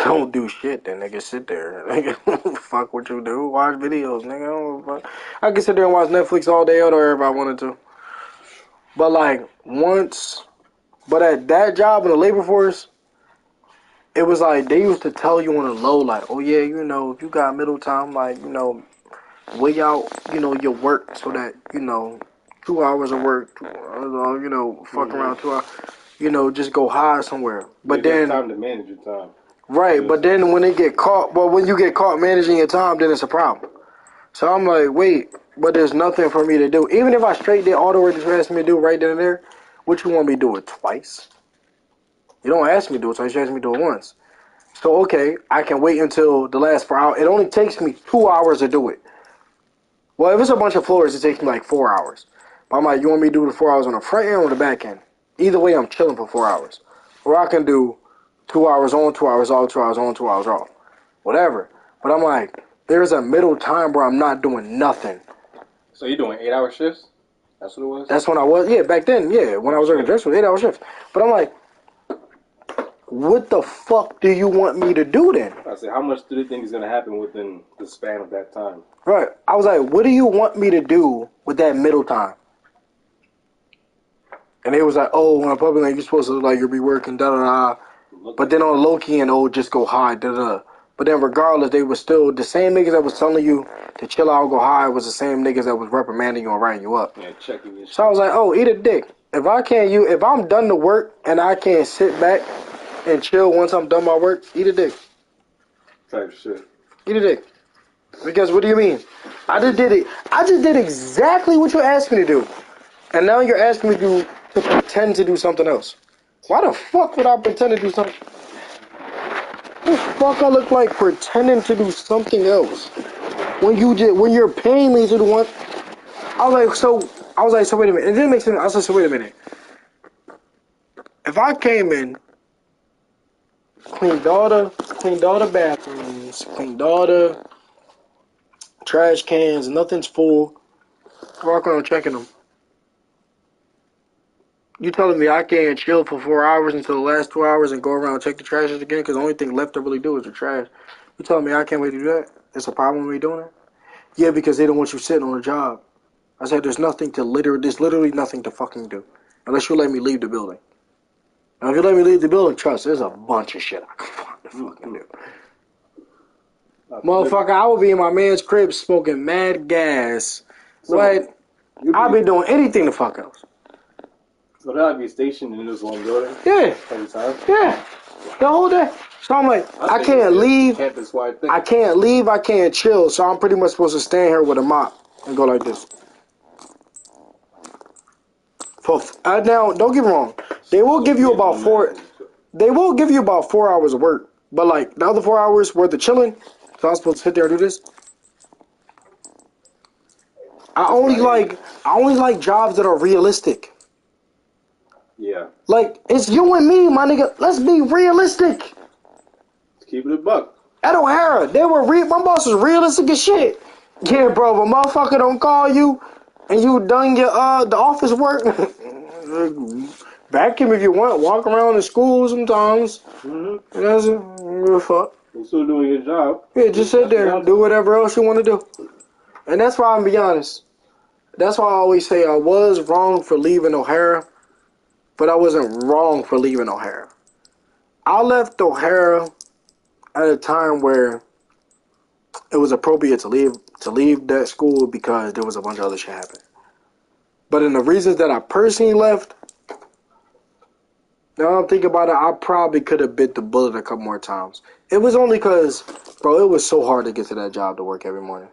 don't do shit. Then nigga sit there, nigga, fuck what you do, watch videos, nigga. I can sit there and watch Netflix all day or whatever I wanted to. But but at that job in the labor force, it was like they used to tell you on the low, like, oh yeah, if you got middle time, like, weigh out, your work so that, 2 hours of work, fuck around 2 hours, just go high somewhere. But then time to manage your time. Right, but then when you get caught managing your time, then it's a problem. So I'm like, wait, but there's nothing for me to do. Even if I straight did all the work that you asked me to do right then and there, what you want me to do it twice? You don't ask me to do it twice, you ask me to do it once. So, okay, I can wait until the last 4 hours. It only takes me 2 hours to do it. Well, if it's a bunch of floors, it takes me like 4 hours. But I'm like, you want me to do the 4 hours on the front end or the back end? Either way, I'm chilling for 4 hours. Or I can do 2 hours on, 2 hours off, 2 hours on, 2 hours off. Whatever. But I'm like, there's a middle time where I'm not doing nothing. So you're doing 8-hour shifts? That's what it was? That's when I was, yeah, back then, yeah. When I was working dress with 8-hour shifts. But I'm like, what the fuck do you want me to do then? I said, how much do you think is going to happen within the span of that time? Right. I was like, what do you want me to do with that middle time? And they was like, oh, when a public like, you're supposed to look like you'll be working, da-da-da. But then on low-key and oh, just go high, da-da-da. But then regardless, they were still, the same niggas that was telling you to chill out, go high, was the same niggas that was reprimanding you and writing you up. Yeah, checking your shit. So I was like, oh, eat a dick. If I'm done to work and I can't sit back and chill once I'm done my work, eat a dick. Type shit. Eat a dick. Because what do you mean? I just did exactly what you asked me to do. And now you're asking me to pretend to do something else. Why the fuck would I pretend to do something? What the fuck I look like pretending to do something else? When you're paying me to do one. I was like, so wait a minute. It didn't make sense. I said, so wait a minute. If I came in, cleaned all the bathrooms, cleaned all the trash cans, nothing's full, walk around checking them. You telling me I can't chill for 4 hours until the last 2 hours and go around and check the trash again? Because the only thing left to really do is the trash. You telling me I can't wait to do that? It's a problem with me doing it? Yeah, because they don't want you sitting on a job. I said there's literally nothing to fucking do. Unless you let me leave the building. Now if you let me leave the building, trust, there's a bunch of shit I can fucking do. Motherfucker, I would be in my man's crib smoking mad gas. What? I'll be doing anything the fuck else. So that'd be stationed in this one building? Yeah. Every time? Yeah. The whole day. So I'm like, I can't leave. I can't leave. I can't chill. So I'm pretty much supposed to stand here with a mop and go like this. Now, don't get me wrong. They will give you about 4 hours of work. But like the other 4 hours worth of chilling, so I'm supposed to sit there and do this. I only like jobs that are realistic. Yeah. Like, it's you and me, my nigga. Let's be realistic. Let's keep it a buck. At O'Hara, my boss was realistic as shit. Yeah, bro, if a motherfucker don't call you and you done your the office work, vacuum if you want. Walk around the school sometimes. Mm-hmm. That's fuck. You're still doing your job. Yeah, just sit there and do whatever else you want to do. And that's why I'm be honest. That's why I always say I was wrong for leaving O'Hara. But I wasn't wrong for leaving O'Hara. I left O'Hara at a time where it was appropriate to leave that school because there was a bunch of other shit happening. But in the reasons that I personally left, now I'm thinking about it, I probably could have bit the bullet a couple more times. It was only because, bro, it was so hard to get to that job to work every morning.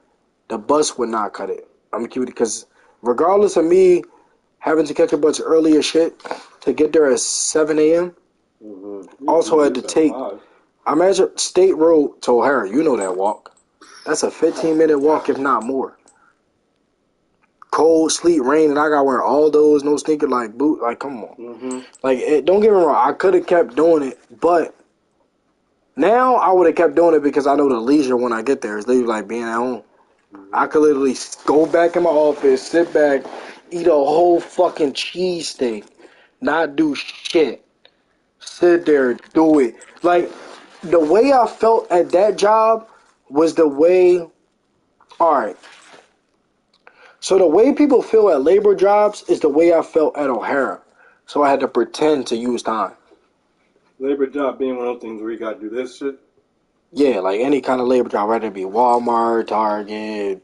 The bus would not cut it. I'm cute because regardless of me having to catch a bunch early as shit to get there at 7 a.m. Mm-hmm. Also had to take, I imagine State Road to O'Hara. You know that walk. That's a 15-minute walk, if not more. Cold, sleet, rain, and I got wearing all those, no sneaker, like boot. Like, come on. Mm-hmm. Like, don't get me wrong. I could have kept doing it, but now I would have kept doing it because I know the leisure when I get there is literally like being at home. Mm-hmm. I could literally go back in my office, sit back, eat a whole fucking cheesesteak, not do shit. Sit there, do it. Like, the way I felt at that job was the way, alright. So the way people feel at labor jobs is the way I felt at O'Hara. So I had to pretend to use time. Labor job being one of those things where you got to do this shit? Yeah, like any kind of labor job, whether it be Walmart, Target,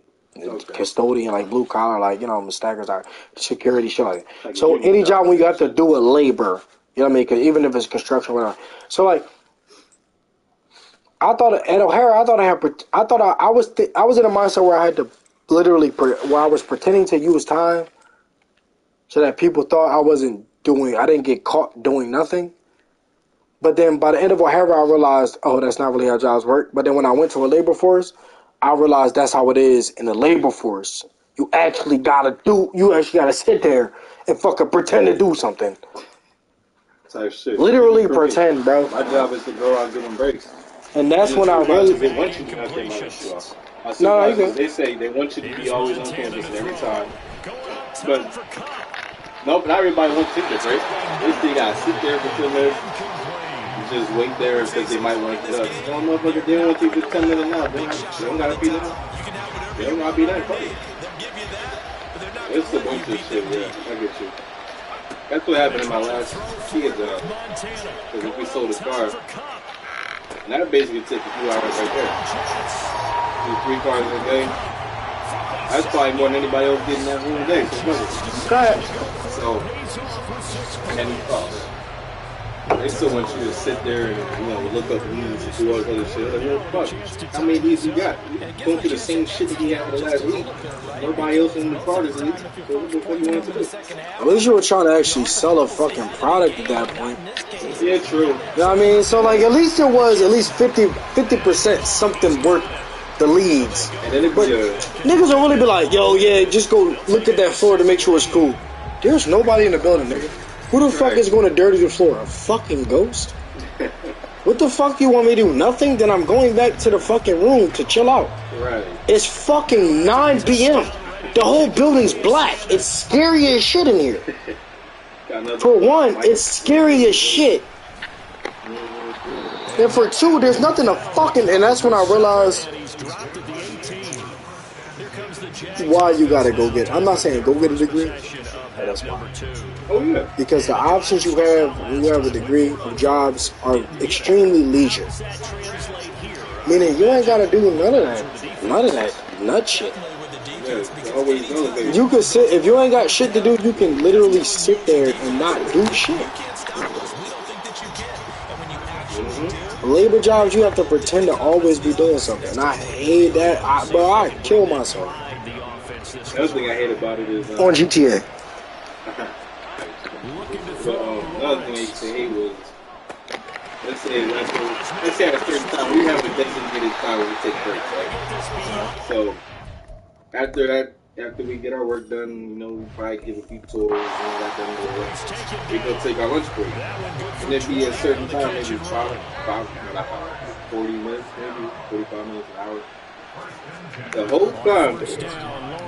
custodian, like blue collar, like, you know, stackers, security, shit like that. So any job where you have to do a labor, you know what I mean? 'Cause even if it's construction, whatever. So like, I thought at O'Hara, I was in a mindset where I had to literally, where I was pretending to use time so that people thought I didn't get caught doing nothing. But then by the end of O'Hara, I realized, oh, that's not really how jobs work. But then when I went to a labor force, I realized that's how it is in the labor force. You actually gotta sit there and fucking pretend to do something. Type shit. Literally pretend, bro. My job is to go out and give them breaks. And that's when I really... They want you to not take my issue off. My No, supervisors, they say they want you to be always on campus every time. But nope, not everybody wants to take the break. They still gotta sit there for 2 minutes. You just wait there because they might want to get up. No motherfucker, they don't want to take the 10 minutes now. They don't gotta be there. They don't gotta be there. Fuck it. It's a bunch of shit, yeah. I get you. That's what happened in my last Kia job. Because if we sold a car, and that basically took a few hours right there. Do 3 cars in a day. That's probably more than anybody else did in that whole day. So, and they still want you to sit there and look up news and do all this other shit. Like, well, fuck. How many leads you got? You going through the same shit that we had for the last week. Nobody else in the car this week. So what the fuck you want to do? At least you were trying to actually sell a fucking product at that point. Yeah, true. You know what I mean? So like at least there was at least 50% something worth the leads. And then but niggas will really be like, yo, yeah, just go look at that floor to make sure it's cool. There's nobody in the building, nigga. Who the fuck is going to dirty the floor? A fucking ghost? What the fuck you want me to do? Nothing? Then I'm going back to the fucking room to chill out. Right. It's fucking 9 p.m. The whole building's black. It's scary as shit in here. For one, it's scary as shit. And for two, there's nothing to fucking... And that's when I realized why you gotta go get... I'm not saying go get a degree. That's why. Oh, yeah. Because the options you have when you have a degree of jobs are extremely leisure. Meaning you ain't gotta do none of that nut shit. You could sit, if you ain't got shit to do, you can literally sit there and not do shit. Labor jobs, you have to pretend to always be doing something. And I hate that. I kill myself. The other thing I hate about it is... on GTA. So, another thing I used to hate was, let's say at a certain time, we have a designated time where we take breaks, right? So, after we get our work done, we probably give a few tours and all that done. We go take our lunch break. And it'd be a certain time, maybe 40 minutes, maybe 45 minutes, an hour. The whole time,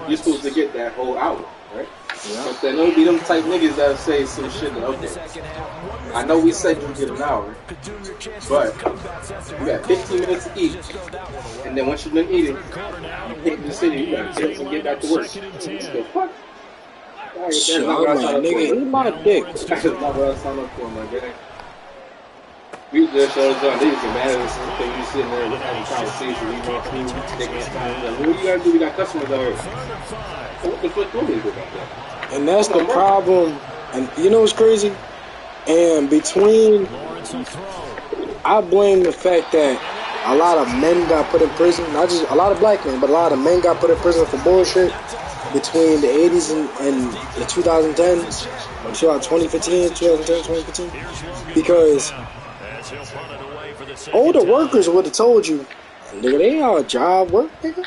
you're supposed to get that whole hour, right? Yeah. But then there'll be them type niggas that'll say some shit that, okay, I know we said you get an hour, but you got 15 minutes to eat, and then once you're done eating, you hit the city, you gotta get back to work. So fuck. That's not what I signed up for. Eat my dick. That's not what I signed up for, my guy. We just showed up, they just get mad at us and you sitting there having a conversation, we want food, taking our time. Like, what do you gotta do? We got customers out here. So what the fuck do we do about that? And that's the problem. And you know what's crazy? And I blame the fact that a lot of men got put in prison, not just a lot of black men, but a lot of men got put in prison for bullshit between the 80s and the 2010s, until 2015, 2010, 2015, because older workers would have told you, nigga, they ain't a job work, nigga.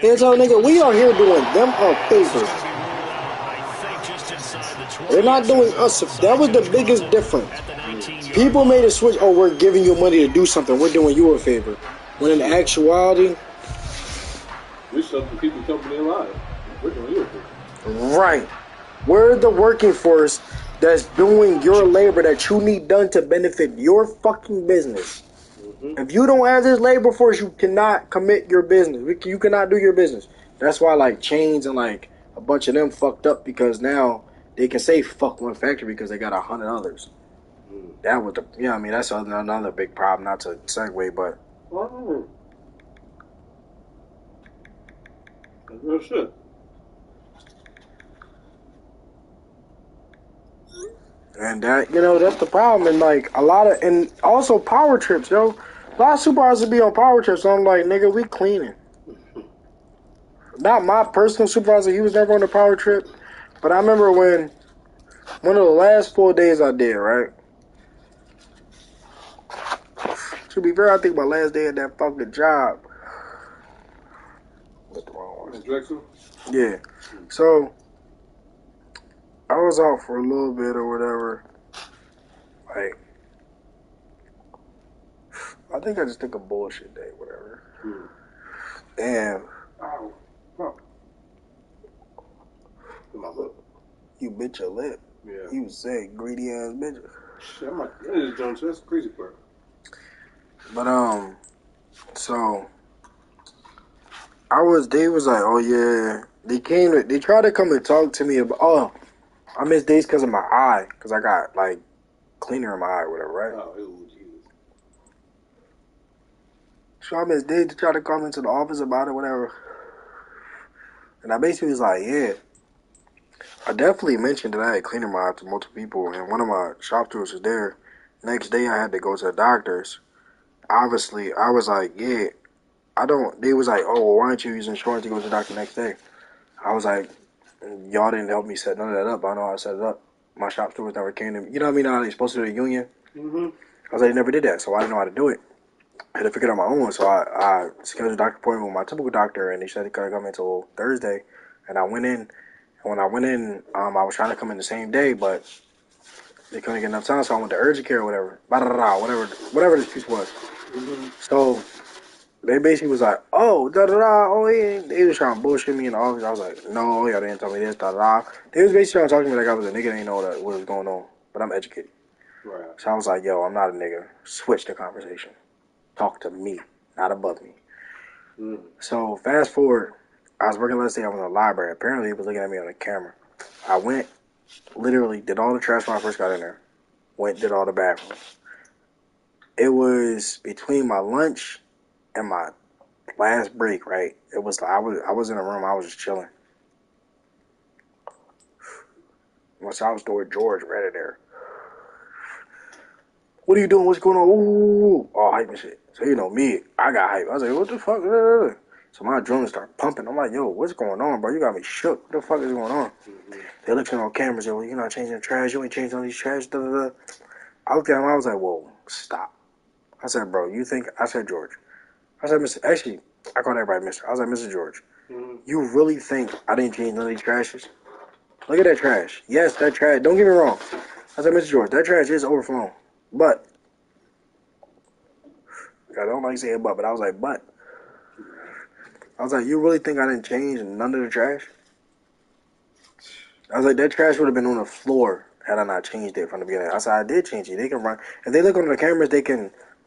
They tell nigga, we are here doing them a favor. They're not doing us. That was the biggest difference. People made a switch. Oh, we're giving you money to do something. We're doing you a favor. When in actuality, we're something people company alive. We're doing you a favor. Right. We're the working force that's doing your labor that you need done to benefit your fucking business. If you don't have this labor force, you cannot commit your business. You cannot do your business. That's why like Chains and like a bunch of them fucked up, because now they can say fuck one factory because they got 100 others. That was the, I mean, that's another big problem. Not to segue, but that's real shit. And that, that's the problem. And like a lot of, and also power trips, yo. A lot of supervisors be on power trips. So I'm like, nigga, we cleaning. Not my personal supervisor. He was never on the power trip. But I remember when one of the last 4 days I did, right? To be fair, I think my last day at that fucking job. What's the wrong one? Drexel? Yeah. So, I was out for a little bit or whatever. Like, I think I just took a bullshit day, whatever. And, My lip. you bit your lip. Yeah. You say greedy ass bitch. Shit, I'm like, that is Jones. That's the crazy part. But, so, they was like, oh yeah. They tried to come and talk to me about, I missed days because of my eye. Because I got, like, cleaner in my eye or whatever, right? Oh, Jesus. So I missed days to try to come into the office about it, whatever. And I basically was like, yeah. I definitely mentioned that I had cleaner my eye to multiple people. And one of my shop stewards was there. Next day I had to go to the doctor's. Obviously, I was like, yeah. They was like, oh, well, why aren't you using insurance to go to the doctor the next day? I was like, y'all didn't help me set none of that up. I know how to set it up. My shop stewards never came to me. You know what I mean? How they supposed to do the union? Mm-hmm. I was like, they never did that, so I didn't know how to do it. I had to figure it out on my own, so I scheduled a doctor appointment with my typical doctor, and they said they couldn't come until Thursday. And I went in, and when I went in, I was trying to come in the same day, but they couldn't get enough time, so I went to urgent care or whatever. Whatever this piece was. Mm-hmm. So they basically was like, oh, da-da-da, oh, yeah. They was trying to bullshit me in the office. I was like, no, y'all didn't tell me this, da-da-da. They was basically trying to talk to me like I was a nigga that didn't know what was going on. But I'm educated. Right. So I was like, yo, I'm not a nigga. Switch the conversation. Talk to me, not above me. Mm. So fast forward, I was working last day, I was in the library. Apparently he was looking at me on the camera. I went, literally, did all the trash when I first got in there. Went, did all the bathrooms. It was between my lunch and my last break, right? It was like I was in a room, I was just chilling. Once I was with George right in there. What are you doing? What's going on? Ooh, all hype and shit. So you know me, I got hype. I was like, what the fuck? So my adrenaline started pumping. I'm like, yo, what's going on, bro? You got me shook. What the fuck is going on? Mm-hmm. They looking on cameras. Yo, you're not changing the trash. You ain't changing all these trash. Da, da, da. I looked at him. I was like, whoa, stop. I said, bro, you think? I said, George. I said, Mr. Actually, I called everybody Mr. I was like, Mr. George, you really think I didn't change none of these trashes? Look at that trash. Yes, that trash. Don't get me wrong. I said, Mr. George, that trash is overflowing. But, I don't like saying but I was like, but. I was like, you really think I didn't change none of the trash? I was like, that trash would have been on the floor had I not changed it from the beginning. I said, I did change it. They can run. If they look on the cameras,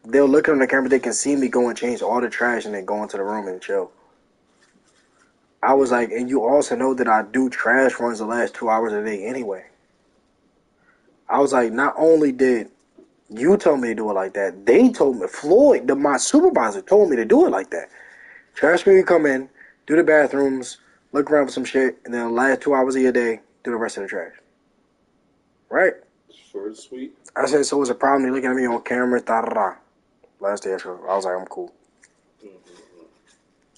they'll look on the camera, they can see me go and change all the trash and then go into the room and chill. I was like, and you also know that I do trash runs the last 2 hours a day anyway. I was like, not only did you tell me to do it like that, they told me, Floyd, my supervisor, told me to do it like that. Trash me, come in, do the bathrooms, look around for some shit, and then the last 2 hours of your day, do the rest of the trash. Right? Short and sweet. I said, so what's the problem? They looking at me on camera, da-da-da. Last day, I was like, I'm cool.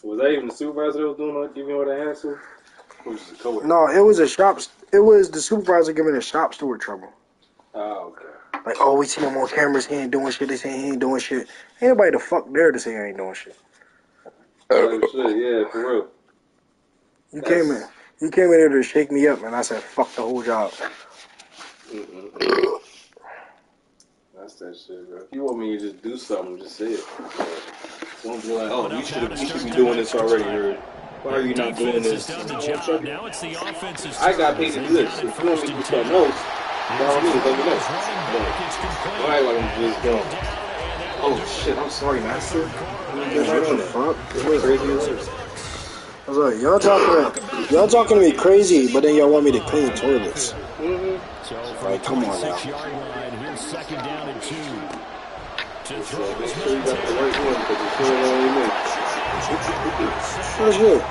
Was that even the supervisor that was doing like giving you all the hassle? Or was it a coworker? No, it was the supervisor giving the shop steward trouble. Oh, okay. Like, oh, we see him on cameras, he ain't doing shit. They say he ain't doing shit. Ain't nobody the fuck there to say I ain't doing shit. Like shit, yeah, for real. You came in here to shake me up, and I said, fuck the whole job. That's that shit, bro. If you want me to just do something, just say it. Won't be like, oh, you should be doing this already, or why are you not doing this? Now it's the offense's I got paid to do this. If you want me to do something else, by all means, let me know. But why like I'm just going? Oh shit, I'm sorry, master. Right on that. I was like, y'all talking to me crazy, but then y'all want me to clean toilets. Like, come on now. Here's second down and 2. Make sure you got the right one because you're feeling all That's good.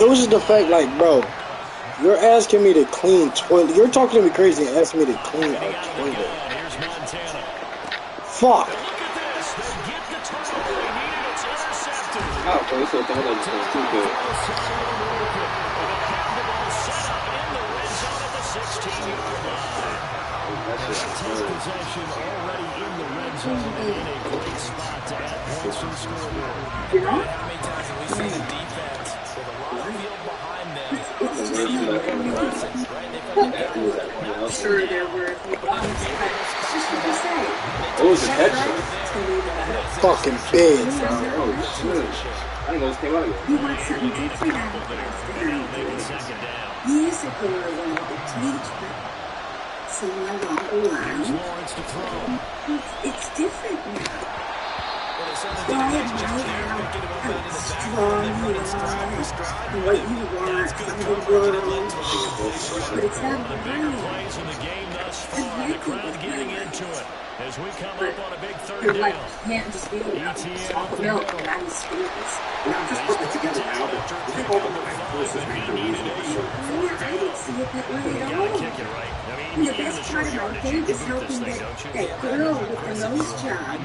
It was just the fact, like, bro, you're asking me to clean toilet. You're talking to me crazy and asking me to clean a toilet. Fuck. Oh, so it's so bad that it's too good. Possession already in the red zone and in a great spot to add points to the scoreboard. How many times have we seen a defense with a lot of field behind them? Sure, there were people on this side. It's just what they say. What was the headshot? Fucking big, bro. Oh, shit. I didn't know this came out yet. You want something different out of life. Years ago, I wanted to teach, but somewhere along the line, it's different now. Well, I admire how strong you are and what you want from the world, but it's not mine. I'm happy with my life. As we come up on a big third You're down. like, can't just be chocolate milk and I'm speechless. I'm just putting it together now, but I think all the forces make the reason to be so. Yeah, I didn't see it that way at all. And the best part of my day is helping that girl with the nose job.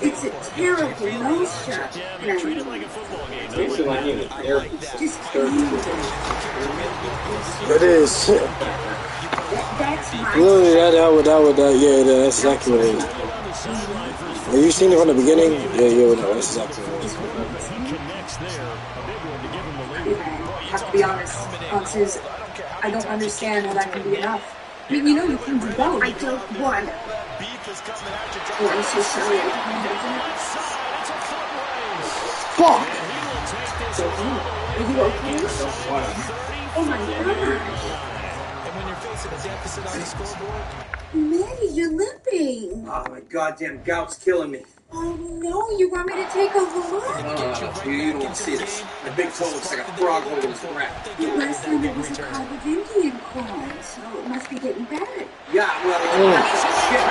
It's a terrible nose job. Treat it like a football game. Makes it like in a therapy. Just clean It is. That's my Literally, yeah, that's exactly what it is. Have you seen it from the beginning? Yeah, no, that's exactly what it is. I have to be honest, Foxes, I don't understand how that can be enough. I mean, you know you can do both. I don't want it. Oh, I'm so sorry. I didn't know that. Fuck! Are you okay? Oh my gosh. A deficit on the scoreboard. Manny, you're limping. Oh, my goddamn gout's killing me. Oh no, you want me to take a look? You don't want to see this. My big toe looks like a frog holding his breath. The last time it was a cob of Indian corn, so it must be getting better. Yeah, well, that's some shit.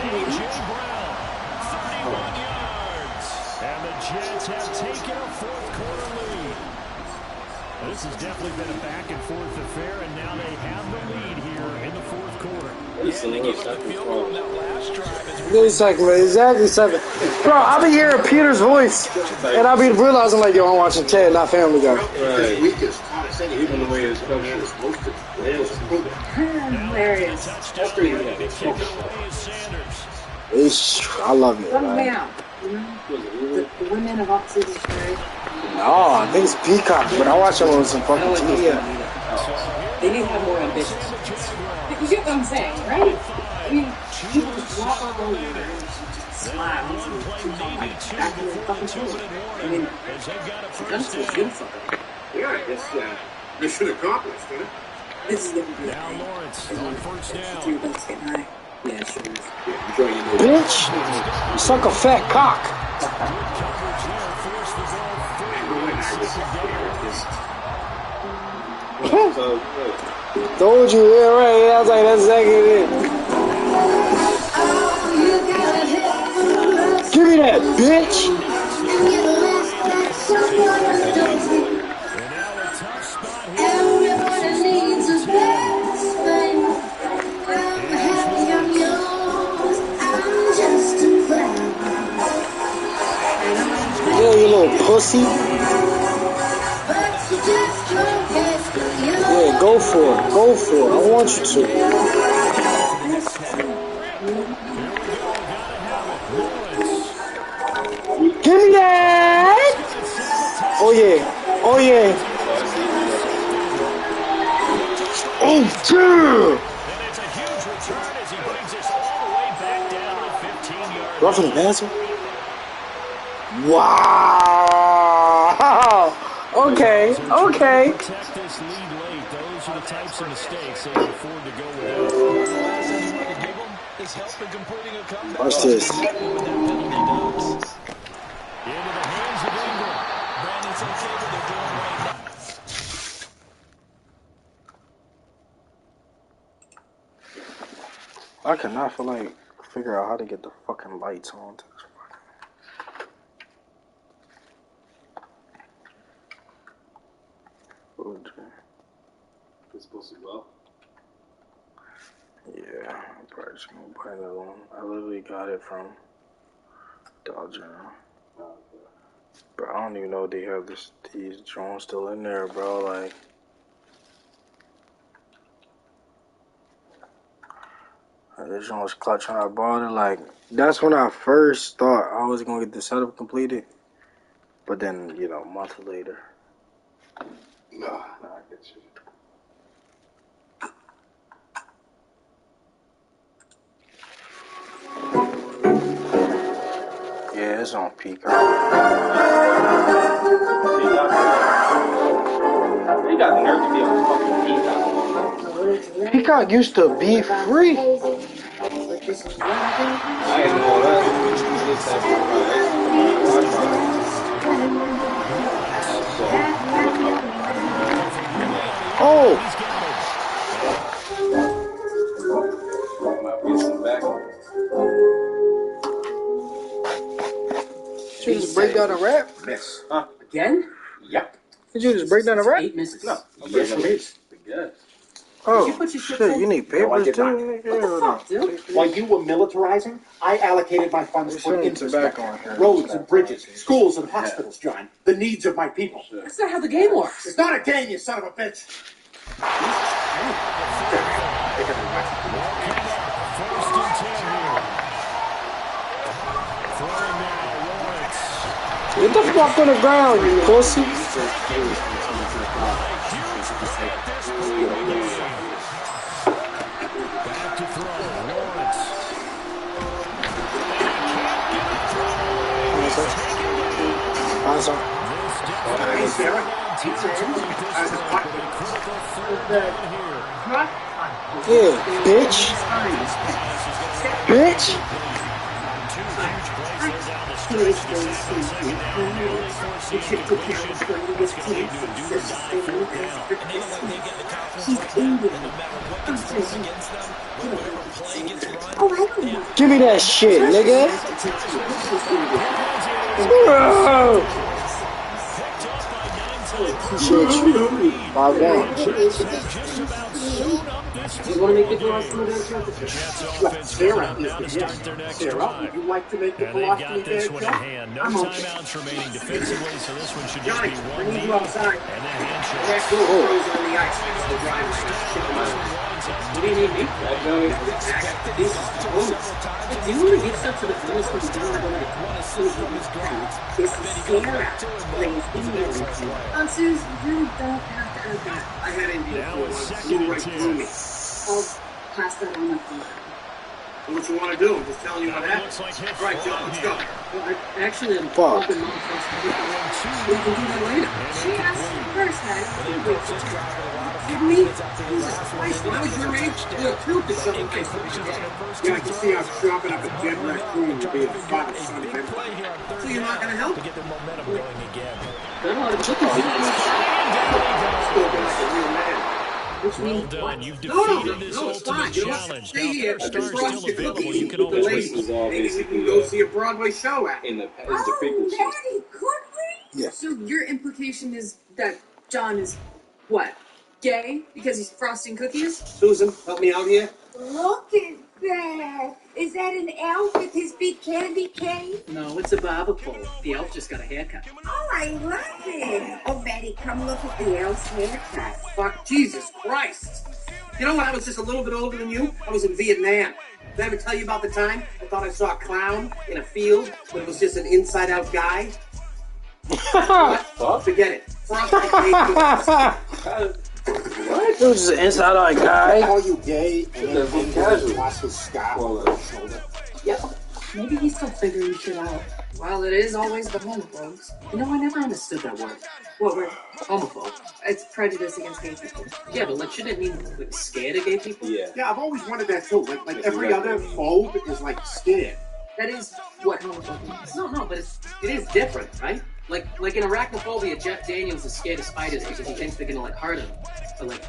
A.J. Brown, 31 yards. And the Jets have taken a fourth quarter lead. This has definitely been a back-and-forth affair, and now they have the lead here in the fourth quarter. Exactly 7. Bro, I'll be hearing Peter's voice, and I'll be realizing, like, yo, I'm watching Ted, not Family Guy. Right. Even the way his coach was supposed to. Hilarious. I love it, What man. now? The women of Oxford is great. No, I think it's Peacock, but I watch them on some fucking TV. They need to have more ambition. You get what I'm saying, right? I mean, people just walk all over and just smile and talk back in the fucking field. I mean, that's what's good for them. Yeah, I guess mission accomplished, huh? This is going to be Now Lawrence on first down. Three bucks getting high. Yeah, sure is. Yeah, enjoy your new Bitch, you suck a fat cock. Told you, yeah, right. I was like, that's exactly it. Give me that, bitch. Everybody needs a best friend. I'm happy I'm yours. I'm just a friend. Yeah, you little pussy. But you just don't get to you. Yeah, go for it. Go for it. I want you to. Give me that. Oh, yeah. Oh, yeah. Oh, dude. And it's a huge return as he brings us all the way back down to the 15-yard line. Roughing the passer? Wow. Okay. Okay. Protect this lead late. Those are the types of mistakes they can afford to go without. Watch this. Into the hands of Ingram. Brandon said what they're doing right now. I cannot figure out how to get the fucking lights on. It's supposed to go. Yeah, I'm probably just gonna buy another one. I literally got it from Dodger. Bro, I don't even know if they have these drones still in there, bro. Like, This one was clutch when I bought it. Like, that's when I first thought I was going to get the setup completed. But then, you know, a month later. Nah, I get you. Yeah, it's on Peacock. They got the nerve to be on fucking Peacock. Peacock used to be free. I didn't know that. Oh! Did you just break down a rap? Miss. Huh? Again? Yep. Did you just break down a rap? 8 misses. No. Yes, it is. Yes. Oh, Did you put your shit, chips in? you need No, I papers did not. too? What the fuck, dude? While you were militarizing, I allocated my funds There's for some infrastructure, tobacco in here. roads and bridges, schools and hospitals, John. The needs of my people. That's not how the game works. It's not a game, you son of a bitch. Get the fuck on the ground, you pussy. Yeah, bitch. Bitch. Give me that shit, nigga. Shit, 5-1. You want to make the philosophy dance? Sarah is the guest. Sarah, would you like to make the philosophy dance? No timeouts remaining defensively, so this one should just be one knee and then handshakes. On the ice. The driveway. What do you need me? Do you want to get stuff to the finish when you don't have to This is Sarah. Suze, you really don't have to have that. I had India Now for it's once. second Flew and right 10. through me. I'll pass that on up to you. What you want to do? I'm just telling you what happened. Looks like his All right, John, let's go. Well, actually, I'm Fuck. hoping Mom first to get we can do that later. She asked me first, man. Kidding me? Jesus Christ, when I was your age, you were too to show me face. Yeah, I can see how chopping up a dead raccoon would be a father son of everybody. So you're not going to help? Got a lot of cookies in this. Still going like a real man. Which Well means done. what? You've No, defeated this it's ultimate fine. You know what? challenge. Stay Now, here. if I their can star's frost still your available, cookies you can with the always ladies. This is all Maybe we can basically go see a Broadway show at. in the Oh, frequency. Daddy, could we? Yeah. So your implication is that John is what? Gay because he's frosting cookies? Susan, help me out here. Look at that. Is that an elf with his big candy cane? No, it's a barber pole. The elf just got a haircut. Oh, I love it. Oh, Betty, come look at the elf's haircut. Fuck, Jesus Christ. You know when I was just a little bit older than you? I was in Vietnam. Did I ever tell you about the time I thought I saw a clown in a field, but it was just an inside-out guy? What? Forget it. Frosted cake. What? It was just an inside-out guy. Are you gay? And then casual. Lost his scarf on his shoulder. Yep. Maybe he's still figuring shit out. Well, it is always the homophobes. You know, I never understood that word. What word? Homophobe. It's prejudice against gay people. Yeah, but like, shouldn't it mean like scared of gay people? Yeah. Yeah, I've always wondered that too. Like every other phobe is like scared. That is what homophobia is. No, but it is different, right? Like in arachnophobia, Jeff Daniels is scared of spiders because he thinks they're gonna like hurt him or like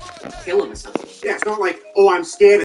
kill him or something. Yeah, it's not like, oh, I'm scared